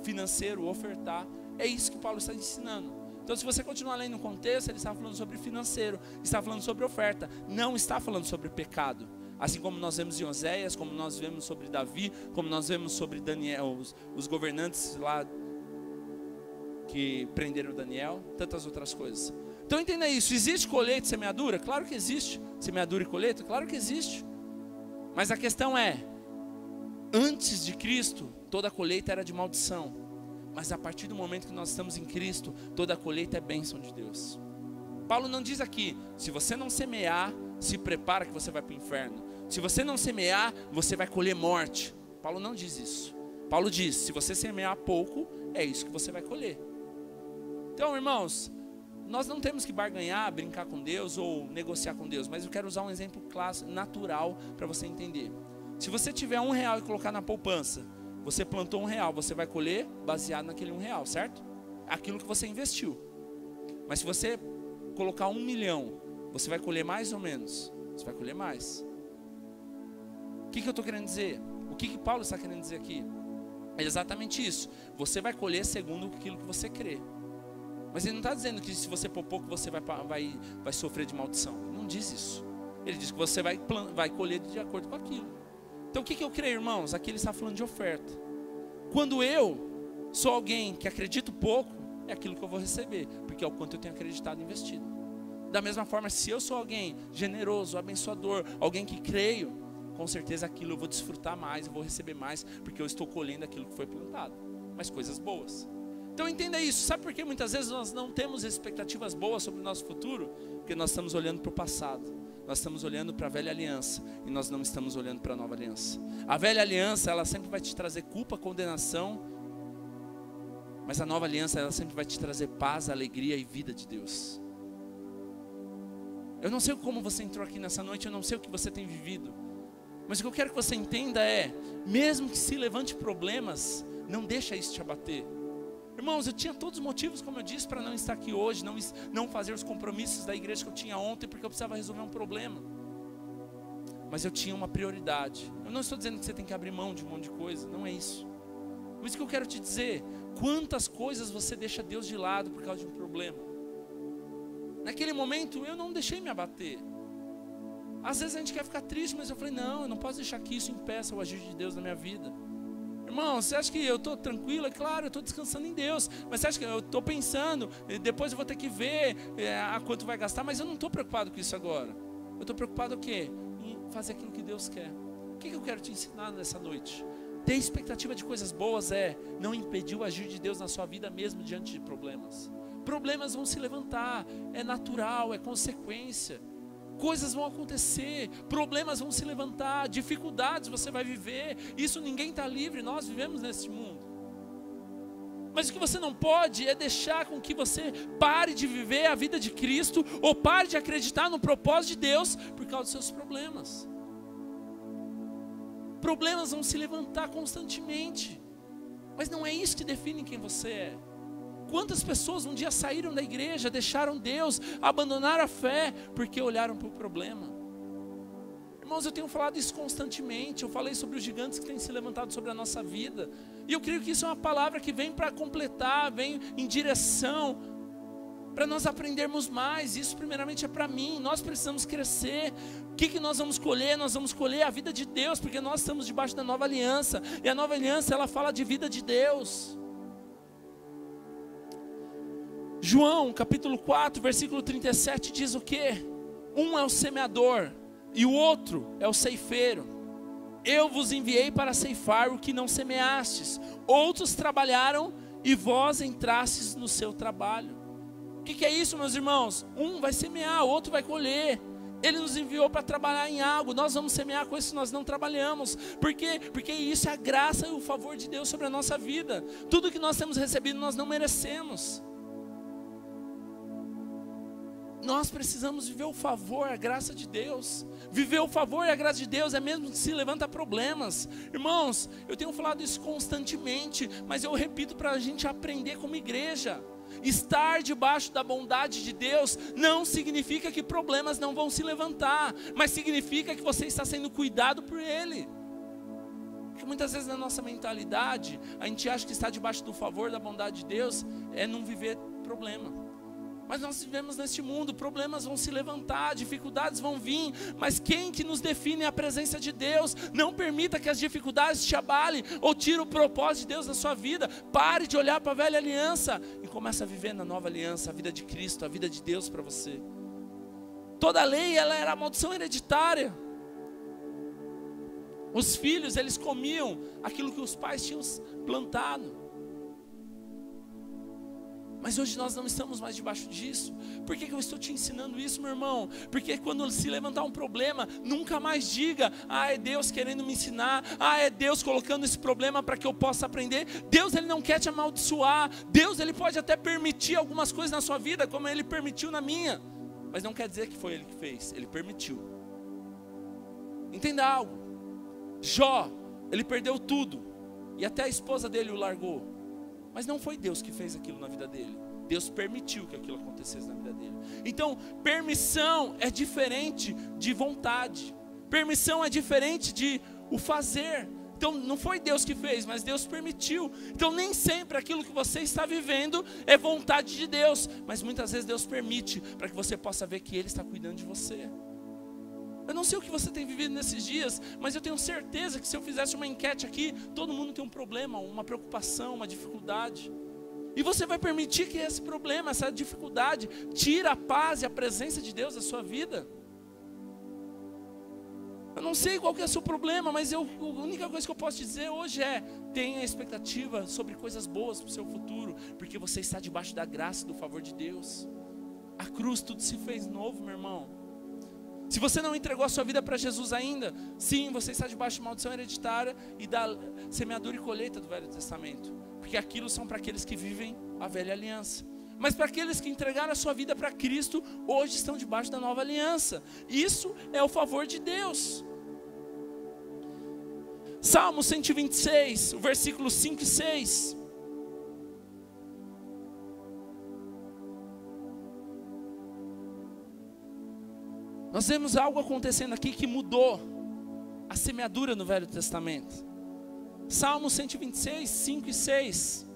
financeiro, ofertar. É isso que Paulo está ensinando. Então se você continuar lendo o contexto, ele está falando sobre financeiro, está falando sobre oferta, não está falando sobre pecado. Assim como nós vemos em Oséias, como nós vemos sobre Davi, como nós vemos sobre Daniel, os governantes lá que prenderam Daniel, tantas outras coisas. Então entenda isso, existe colheita e semeadura? Claro que existe. Semeadura e colheita? Claro que existe. Mas a questão é, antes de Cristo, toda a colheita era de maldição. Mas a partir do momento que nós estamos em Cristo, toda a colheita é bênção de Deus. Paulo não diz aqui, se você não semear, se prepara que você vai para o inferno. Se você não semear, você vai colher morte. Paulo não diz isso. Paulo diz, se você semear pouco, é isso que você vai colher. Então, irmãos, nós não temos que barganhar, brincar com Deus ou negociar com Deus, mas eu quero usar um exemplo clássico, natural, para você entender. Se você tiver R$1 e colocar na poupança, você plantou R$1, você vai colher baseado naquele R$1, certo? Aquilo que você investiu. Mas se você colocar 1 milhão, você vai colher mais ou menos? Você vai colher mais. O que eu estou querendo dizer? O que Paulo está querendo dizer aqui? É exatamente isso. Você vai colher segundo aquilo que você crê. Mas ele não está dizendo que se você pôr pouco, você vai sofrer de maldição. Ele não diz isso. Ele diz que você vai colher de acordo com aquilo. Então o que eu creio, irmãos? Aqui ele está falando de oferta. Quando eu sou alguém que acredito pouco, é aquilo que eu vou receber, porque é o quanto eu tenho acreditado e investido. Da mesma forma, se eu sou alguém generoso, abençoador, alguém que creio, com certeza aquilo eu vou desfrutar mais, eu vou receber mais, porque eu estou colhendo aquilo que foi plantado. Mas coisas boas. Então entenda isso. Sabe por que muitas vezes nós não temos expectativas boas sobre o nosso futuro? Porque nós estamos olhando para o passado. Nós estamos olhando para a velha aliança e nós não estamos olhando para a nova aliança. A velha aliança, ela sempre vai te trazer culpa, condenação, mas a nova aliança, ela sempre vai te trazer paz, alegria e vida de Deus. Eu não sei como você entrou aqui nessa noite, eu não sei o que você tem vivido, mas o que eu quero que você entenda é, mesmo que se levante problemas, não deixa isso te abater. Irmãos, eu tinha todos os motivos, como eu disse, para não estar aqui hoje, não fazer os compromissos da igreja que eu tinha ontem, porque eu precisava resolver um problema. Mas eu tinha uma prioridade. Eu não estou dizendo que você tem que abrir mão de um monte de coisa, não é isso. Mas o que eu quero te dizer, quantas coisas você deixa Deus de lado por causa de um problema? Naquele momento, eu não deixei me abater. Às vezes a gente quer ficar triste, mas eu falei, não, eu não posso deixar que isso impeça o agir de Deus na minha vida. Irmão, você acha que eu estou tranquilo? É claro, eu estou descansando em Deus. Mas você acha que eu estou pensando, depois eu vou ter que ver a quanto vai gastar, mas eu não estou preocupado com isso agora. Eu estou preocupado o quê? Em fazer aquilo que Deus quer. O que eu quero te ensinar nessa noite? Ter expectativa de coisas boas não impedir o agir de Deus na sua vida mesmo diante de problemas. Problemas vão se levantar, é natural, é consequência. Coisas vão acontecer, problemas vão se levantar, dificuldades você vai viver. Isso ninguém está livre, nós vivemos nesse mundo. Mas o que você não pode é deixar com que você pare de viver a vida de Cristo, ou pare de acreditar no propósito de Deus por causa dos seus problemas. Problemas vão se levantar constantemente, mas não é isso que define quem você é. Quantas pessoas um dia saíram da igreja, deixaram Deus, abandonaram a fé, porque olharam para o problema? Irmãos, eu tenho falado isso constantemente, eu falei sobre os gigantes que têm se levantado sobre a nossa vida, e eu creio que isso é uma palavra que vem para completar, vem em direção para nós aprendermos mais. Isso primeiramente é para mim. Nós precisamos crescer. O que nós vamos colher? Nós vamos colher a vida de Deus, porque nós estamos debaixo da nova aliança, e a nova aliança, ela fala de vida de Deus. João capítulo 4, versículo 37 diz o quê? Um é o semeador e o outro é o ceifeiro. Eu vos enviei para ceifar o que não semeastes. Outros trabalharam e vós entrastes no seu trabalho. O que é isso, meus irmãos? Um vai semear, o outro vai colher. Ele nos enviou para trabalhar em algo. Nós vamos semear coisas que nós não trabalhamos. Por quê? Porque isso é a graça e o favor de Deus sobre a nossa vida. Tudo que nós temos recebido nós não merecemos. Nós precisamos viver o favor, a graça de Deus. Viver o favor e a graça de Deus é mesmo que se levanta problemas. Irmãos, eu tenho falado isso constantemente, mas eu repito para a gente aprender como igreja. Estar debaixo da bondade de Deus não significa que problemas não vão se levantar, mas significa que você está sendo cuidado por Ele. Porque muitas vezes na nossa mentalidade, a gente acha que estar debaixo do favor, da bondade de Deus, é não viver problema. Mas nós vivemos neste mundo, problemas vão se levantar, dificuldades vão vir, mas quem que nos define é a presença de Deus. Não permita que as dificuldades te abalem ou tire o propósito de Deus da sua vida. Pare de olhar para a velha aliança e comece a viver na nova aliança, a vida de Cristo, a vida de Deus para você. Toda a lei, ela era a maldição hereditária. Os filhos, eles comiam aquilo que os pais tinham plantado. Mas hoje nós não estamos mais debaixo disso. Por que eu estou te ensinando isso, meu irmão? Porque quando se levantar um problema, nunca mais diga: é Deus querendo me ensinar, é Deus colocando esse problema para que eu possa aprender. Deus, Ele não quer te amaldiçoar. Deus, Ele pode até permitir algumas coisas na sua vida, como Ele permitiu na minha, mas não quer dizer que foi Ele que fez, Ele permitiu. Entenda algo: Jó, ele perdeu tudo, e até a esposa dele o largou. Mas não foi Deus que fez aquilo na vida dele. Deus permitiu que aquilo acontecesse na vida dele. Então, permissão é diferente de vontade. Permissão é diferente de o fazer. Então, não foi Deus que fez, mas Deus permitiu. Então, nem sempre aquilo que você está vivendo é vontade de Deus. Mas muitas vezes Deus permite para que você possa ver que Ele está cuidando de você. Eu não sei o que você tem vivido nesses dias, mas eu tenho certeza que se eu fizesse uma enquete aqui, todo mundo tem um problema, uma preocupação, uma dificuldade. E você vai permitir que esse problema, essa dificuldade, tire a paz e a presença de Deus da sua vida? Eu não sei qual que é o seu problema, mas a única coisa que eu posso te dizer hoje é: tenha expectativa sobre coisas boas para o seu futuro, porque você está debaixo da graça e do favor de Deus. A cruz, tudo se fez novo, meu irmão. Se você não entregou a sua vida para Jesus ainda, sim, você está debaixo de maldição hereditária e da semeadura e colheita do Velho Testamento. Porque aquilo são para aqueles que vivem a velha aliança. Mas para aqueles que entregaram a sua vida para Cristo, hoje estão debaixo da nova aliança. Isso é o favor de Deus. Salmo 126, o versículo 5 e 6. Nós vemos algo acontecendo aqui que mudou a semeadura no Velho Testamento. Salmo 126, 5 e 6.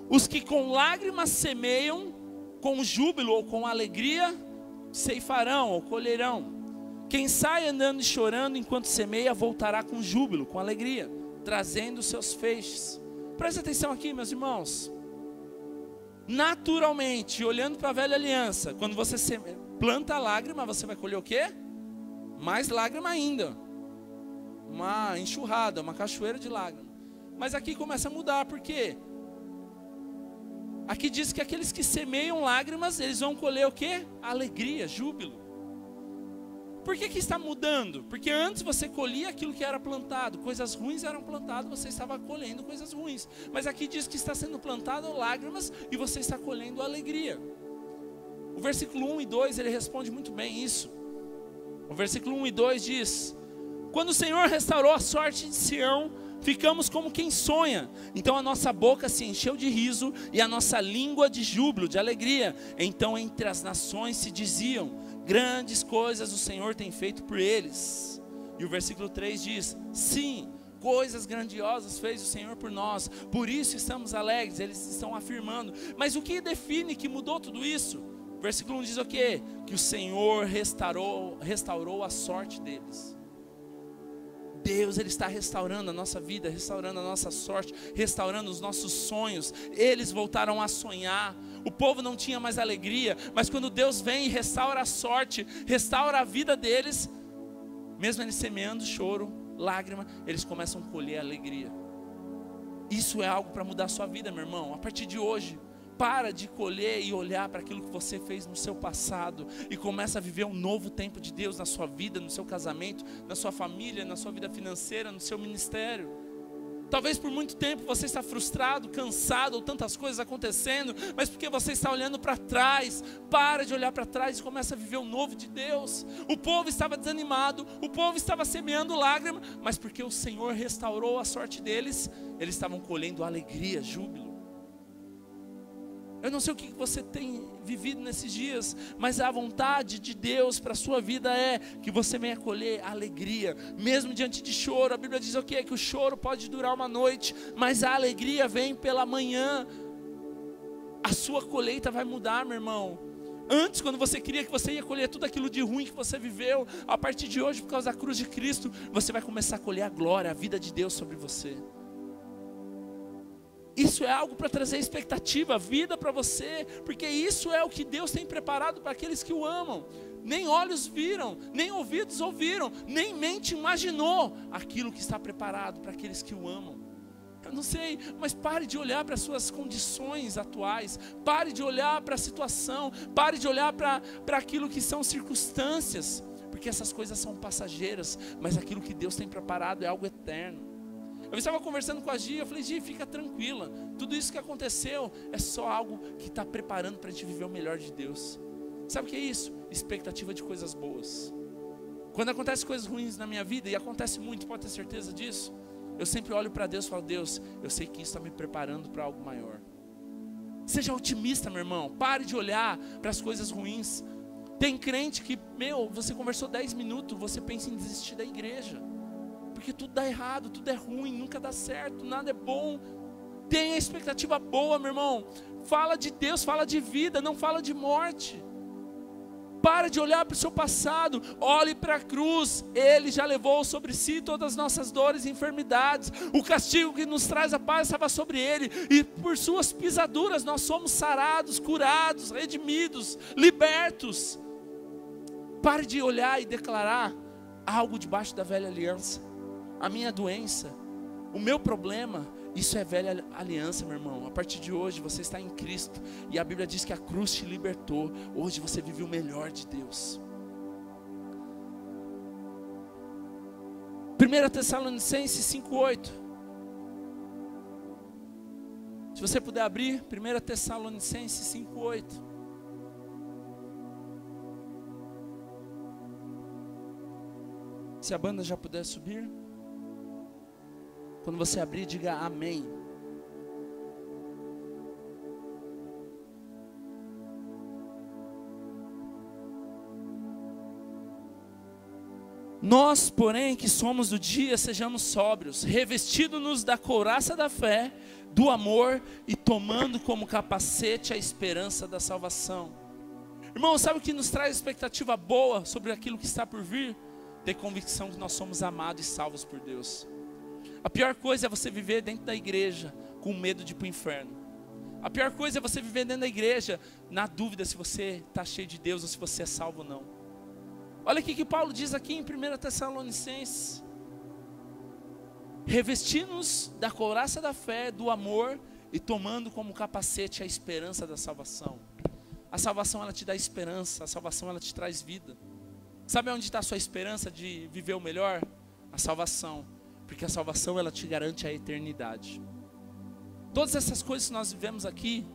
Os que com lágrimas semeiam, com júbilo ou com alegria, ceifarão ou colherão. Quem sai andando e chorando enquanto semeia, voltará com júbilo, com alegria, trazendo os seus feixes. Preste atenção aqui, meus irmãos. Naturalmente, olhando para a velha aliança, quando você planta a lágrima, você vai colher o quê? Mais lágrima ainda. Uma enxurrada, uma cachoeira de lágrimas. Mas aqui começa a mudar, por quê? Aqui diz que aqueles que semeiam lágrimas, eles vão colher o quê? Alegria, júbilo. Por que está mudando? Porque antes você colhia aquilo que era plantado, coisas ruins eram plantadas, você estava colhendo coisas ruins. Mas aqui diz que está sendo plantado lágrimas e você está colhendo alegria. O versículo 1 e 2, ele responde muito bem isso. O versículo 1 e 2 diz: quando o Senhor restaurou a sorte de Sião, ficamos como quem sonha. Então a nossa boca se encheu de riso e a nossa língua de júbilo, de alegria. Então entre as nações se diziam: grandes coisas o Senhor tem feito por eles. E o versículo 3 diz: sim, Coisas grandiosas fez o Senhor por nós, por isso estamos alegres. Eles estão afirmando. Mas o que define que mudou tudo isso? Versículo 1 diz o quê? Que o Senhor restaurou a sorte deles. Deus, Ele está restaurando a nossa vida, restaurando a nossa sorte, restaurando os nossos sonhos. Eles voltaram a sonhar. O povo não tinha mais alegria, mas quando Deus vem e restaura a sorte, restaura a vida deles, mesmo eles semeando choro, lágrima, eles começam a colher alegria. Isso é algo para mudar a sua vida, meu irmão. A partir de hoje, para de colher e olhar para aquilo que você fez no seu passado e começa a viver um novo tempo de Deus na sua vida, no seu casamento, na sua família, na sua vida financeira, no seu ministério. Talvez por muito tempo você está frustrado, cansado, ou tantas coisas acontecendo, mas porque você está olhando para trás. Para de olhar para trás e começa a viver o novo de Deus. O povo estava desanimado, o povo estava semeando lágrima, mas porque o Senhor restaurou a sorte deles, eles estavam colhendo alegria, júbilo. Eu não sei o que você tem vivido nesses dias, mas a vontade de Deus para a sua vida é que você venha colher alegria, mesmo diante de choro. A Bíblia diz o quê? Que o choro pode durar uma noite, mas a alegria vem pela manhã. A sua colheita vai mudar, meu irmão. Antes, quando você queria que você ia colher tudo aquilo de ruim que você viveu, a partir de hoje, por causa da cruz de Cristo, você vai começar a colher a glória, a vida de Deus sobre você. Isso é algo para trazer expectativa, vida para você, porque isso é o que Deus tem preparado para aqueles que o amam. Nem olhos viram, nem ouvidos ouviram, nem mente imaginou aquilo que está preparado para aqueles que o amam. Eu não sei, mas pare de olhar para as suas condições atuais, pare de olhar para a situação, pare de olhar para aquilo que são circunstâncias, porque essas coisas são passageiras, mas aquilo que Deus tem preparado é algo eterno. Eu estava conversando com a Gi, eu falei: Gi, fica tranquila, tudo isso que aconteceu é só algo que está preparando para a gente viver o melhor de Deus. Sabe o que é isso? Expectativa de coisas boas. Quando acontecem coisas ruins na minha vida, e acontece muito, pode ter certeza disso, eu sempre olho para Deus e falo: Deus, eu sei que isso está me preparando para algo maior. Seja otimista, meu irmão, pare de olhar para as coisas ruins. Tem crente que, você conversou 10 minutos, você pensa em desistir da igreja, porque tudo dá errado, tudo é ruim, nunca dá certo, nada é bom. Tenha expectativa boa, meu irmão. Fala de Deus, fala de vida, não fala de morte. Para de olhar para o seu passado, olhe para a cruz. Ele já levou sobre si todas as nossas dores e enfermidades. O castigo que nos traz a paz estava sobre ele, e por suas pisaduras nós somos sarados, curados, redimidos, libertos. Pare de olhar e declarar algo debaixo da velha aliança. A minha doença, o meu problema, isso é velha aliança, meu irmão. A partir de hoje você está em Cristo, e a Bíblia diz que a cruz te libertou. Hoje você vive o melhor de Deus. 1 Tessalonicenses 5:8. Se você puder abrir, 1 Tessalonicenses 5:8. Se a banda já puder subir. Quando você abrir, diga amém. Nós, porém, que somos do dia, sejamos sóbrios, revestindo-nos da couraça da fé, do amor e tomando como capacete a esperança da salvação. Irmão, sabe o que nos traz expectativa boa sobre aquilo que está por vir? Ter convicção que nós somos amados e salvos por Deus. A pior coisa é você viver dentro da igreja com medo de ir para o inferno. A pior coisa é você viver dentro da igreja na dúvida se você está cheio de Deus ou se você é salvo ou não. Olha o que Paulo diz aqui em 1 Tessalonicenses: revestindo-nos da couraça da fé, do amor e tomando como capacete a esperança da salvação. A salvação, ela te dá esperança, a salvação, ela te traz vida. Sabe onde está a sua esperança de viver o melhor? A salvação. Porque a salvação, ela te garante a eternidade. Todas essas coisas que nós vivemos aqui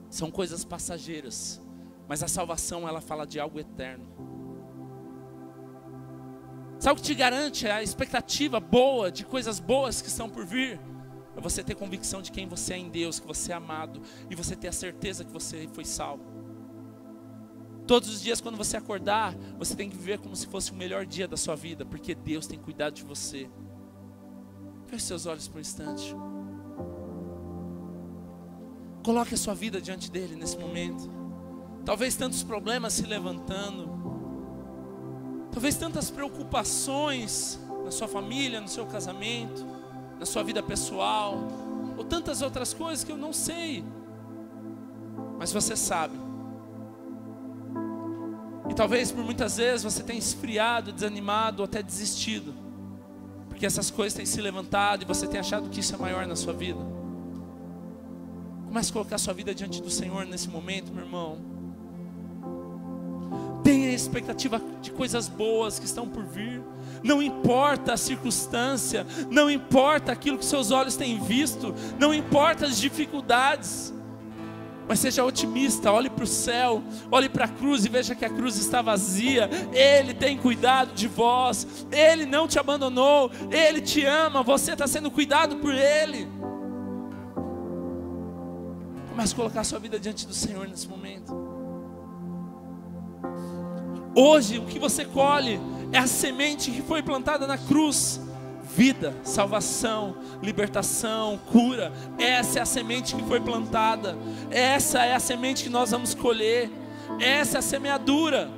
são coisas passageiras, mas a salvação, ela fala de algo eterno. Sabe o que te garante a expectativa boa de coisas boas que estão por vir? É você ter convicção de quem você é em Deus, que você é amado, e você ter a certeza que você foi salvo. Todos os dias, quando você acordar, você tem que viver como se fosse o melhor dia da sua vida, porque Deus tem cuidado de você. Feche seus olhos por um instante. Coloque a sua vida diante dele nesse momento. Talvez tantos problemas se levantando. Talvez tantas preocupações na sua família, no seu casamento, na sua vida pessoal, ou tantas outras coisas que eu não sei. Mas você sabe. E talvez por muitas vezes você tenha esfriado, desanimado ou até desistido, porque essas coisas têm se levantado e você tem achado que isso é maior na sua vida. Comece a colocar a sua vida diante do Senhor nesse momento, meu irmão. Tenha a expectativa de coisas boas que estão por vir. Não importa a circunstância, não importa aquilo que seus olhos têm visto, não importa as dificuldades, mas seja otimista. Olhe para o céu, olhe para a cruz e veja que a cruz está vazia. Ele tem cuidado de vós, Ele não te abandonou, Ele te ama, você está sendo cuidado por Ele. Comece a colocar a sua vida diante do Senhor nesse momento. Hoje o que você colhe é a semente que foi plantada na cruz. Vida, salvação, libertação, cura. Essa é a semente que foi plantada. Essa é a semente que nós vamos colher. Essa é a semeadura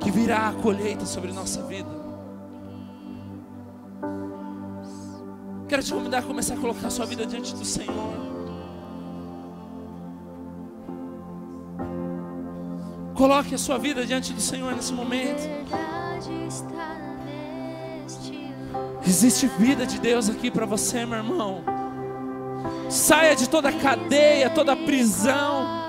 que virá a colheita sobre nossa vida. Quero te convidar a começar a colocar a sua vida diante do Senhor. Coloque a sua vida diante do Senhor nesse momento. Existe vida de Deus aqui para você, meu irmão. Saia de toda cadeia, toda prisão.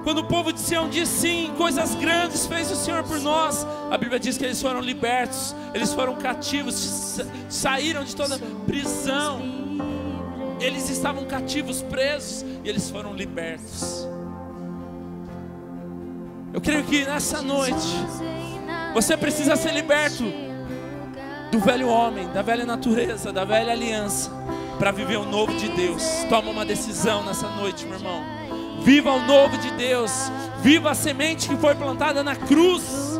Quando o povo de Sião diz sim, coisas grandes fez o Senhor por nós, a Bíblia diz que eles foram libertos, eles foram cativos, saíram de toda prisão. Eles estavam cativos, presos, e eles foram libertos. Eu creio que nessa noite você precisa ser liberto do velho homem, da velha natureza, da velha aliança, para viver o novo de Deus. Toma uma decisão nessa noite, meu irmão. Viva o novo de Deus. Viva a semente que foi plantada na cruz.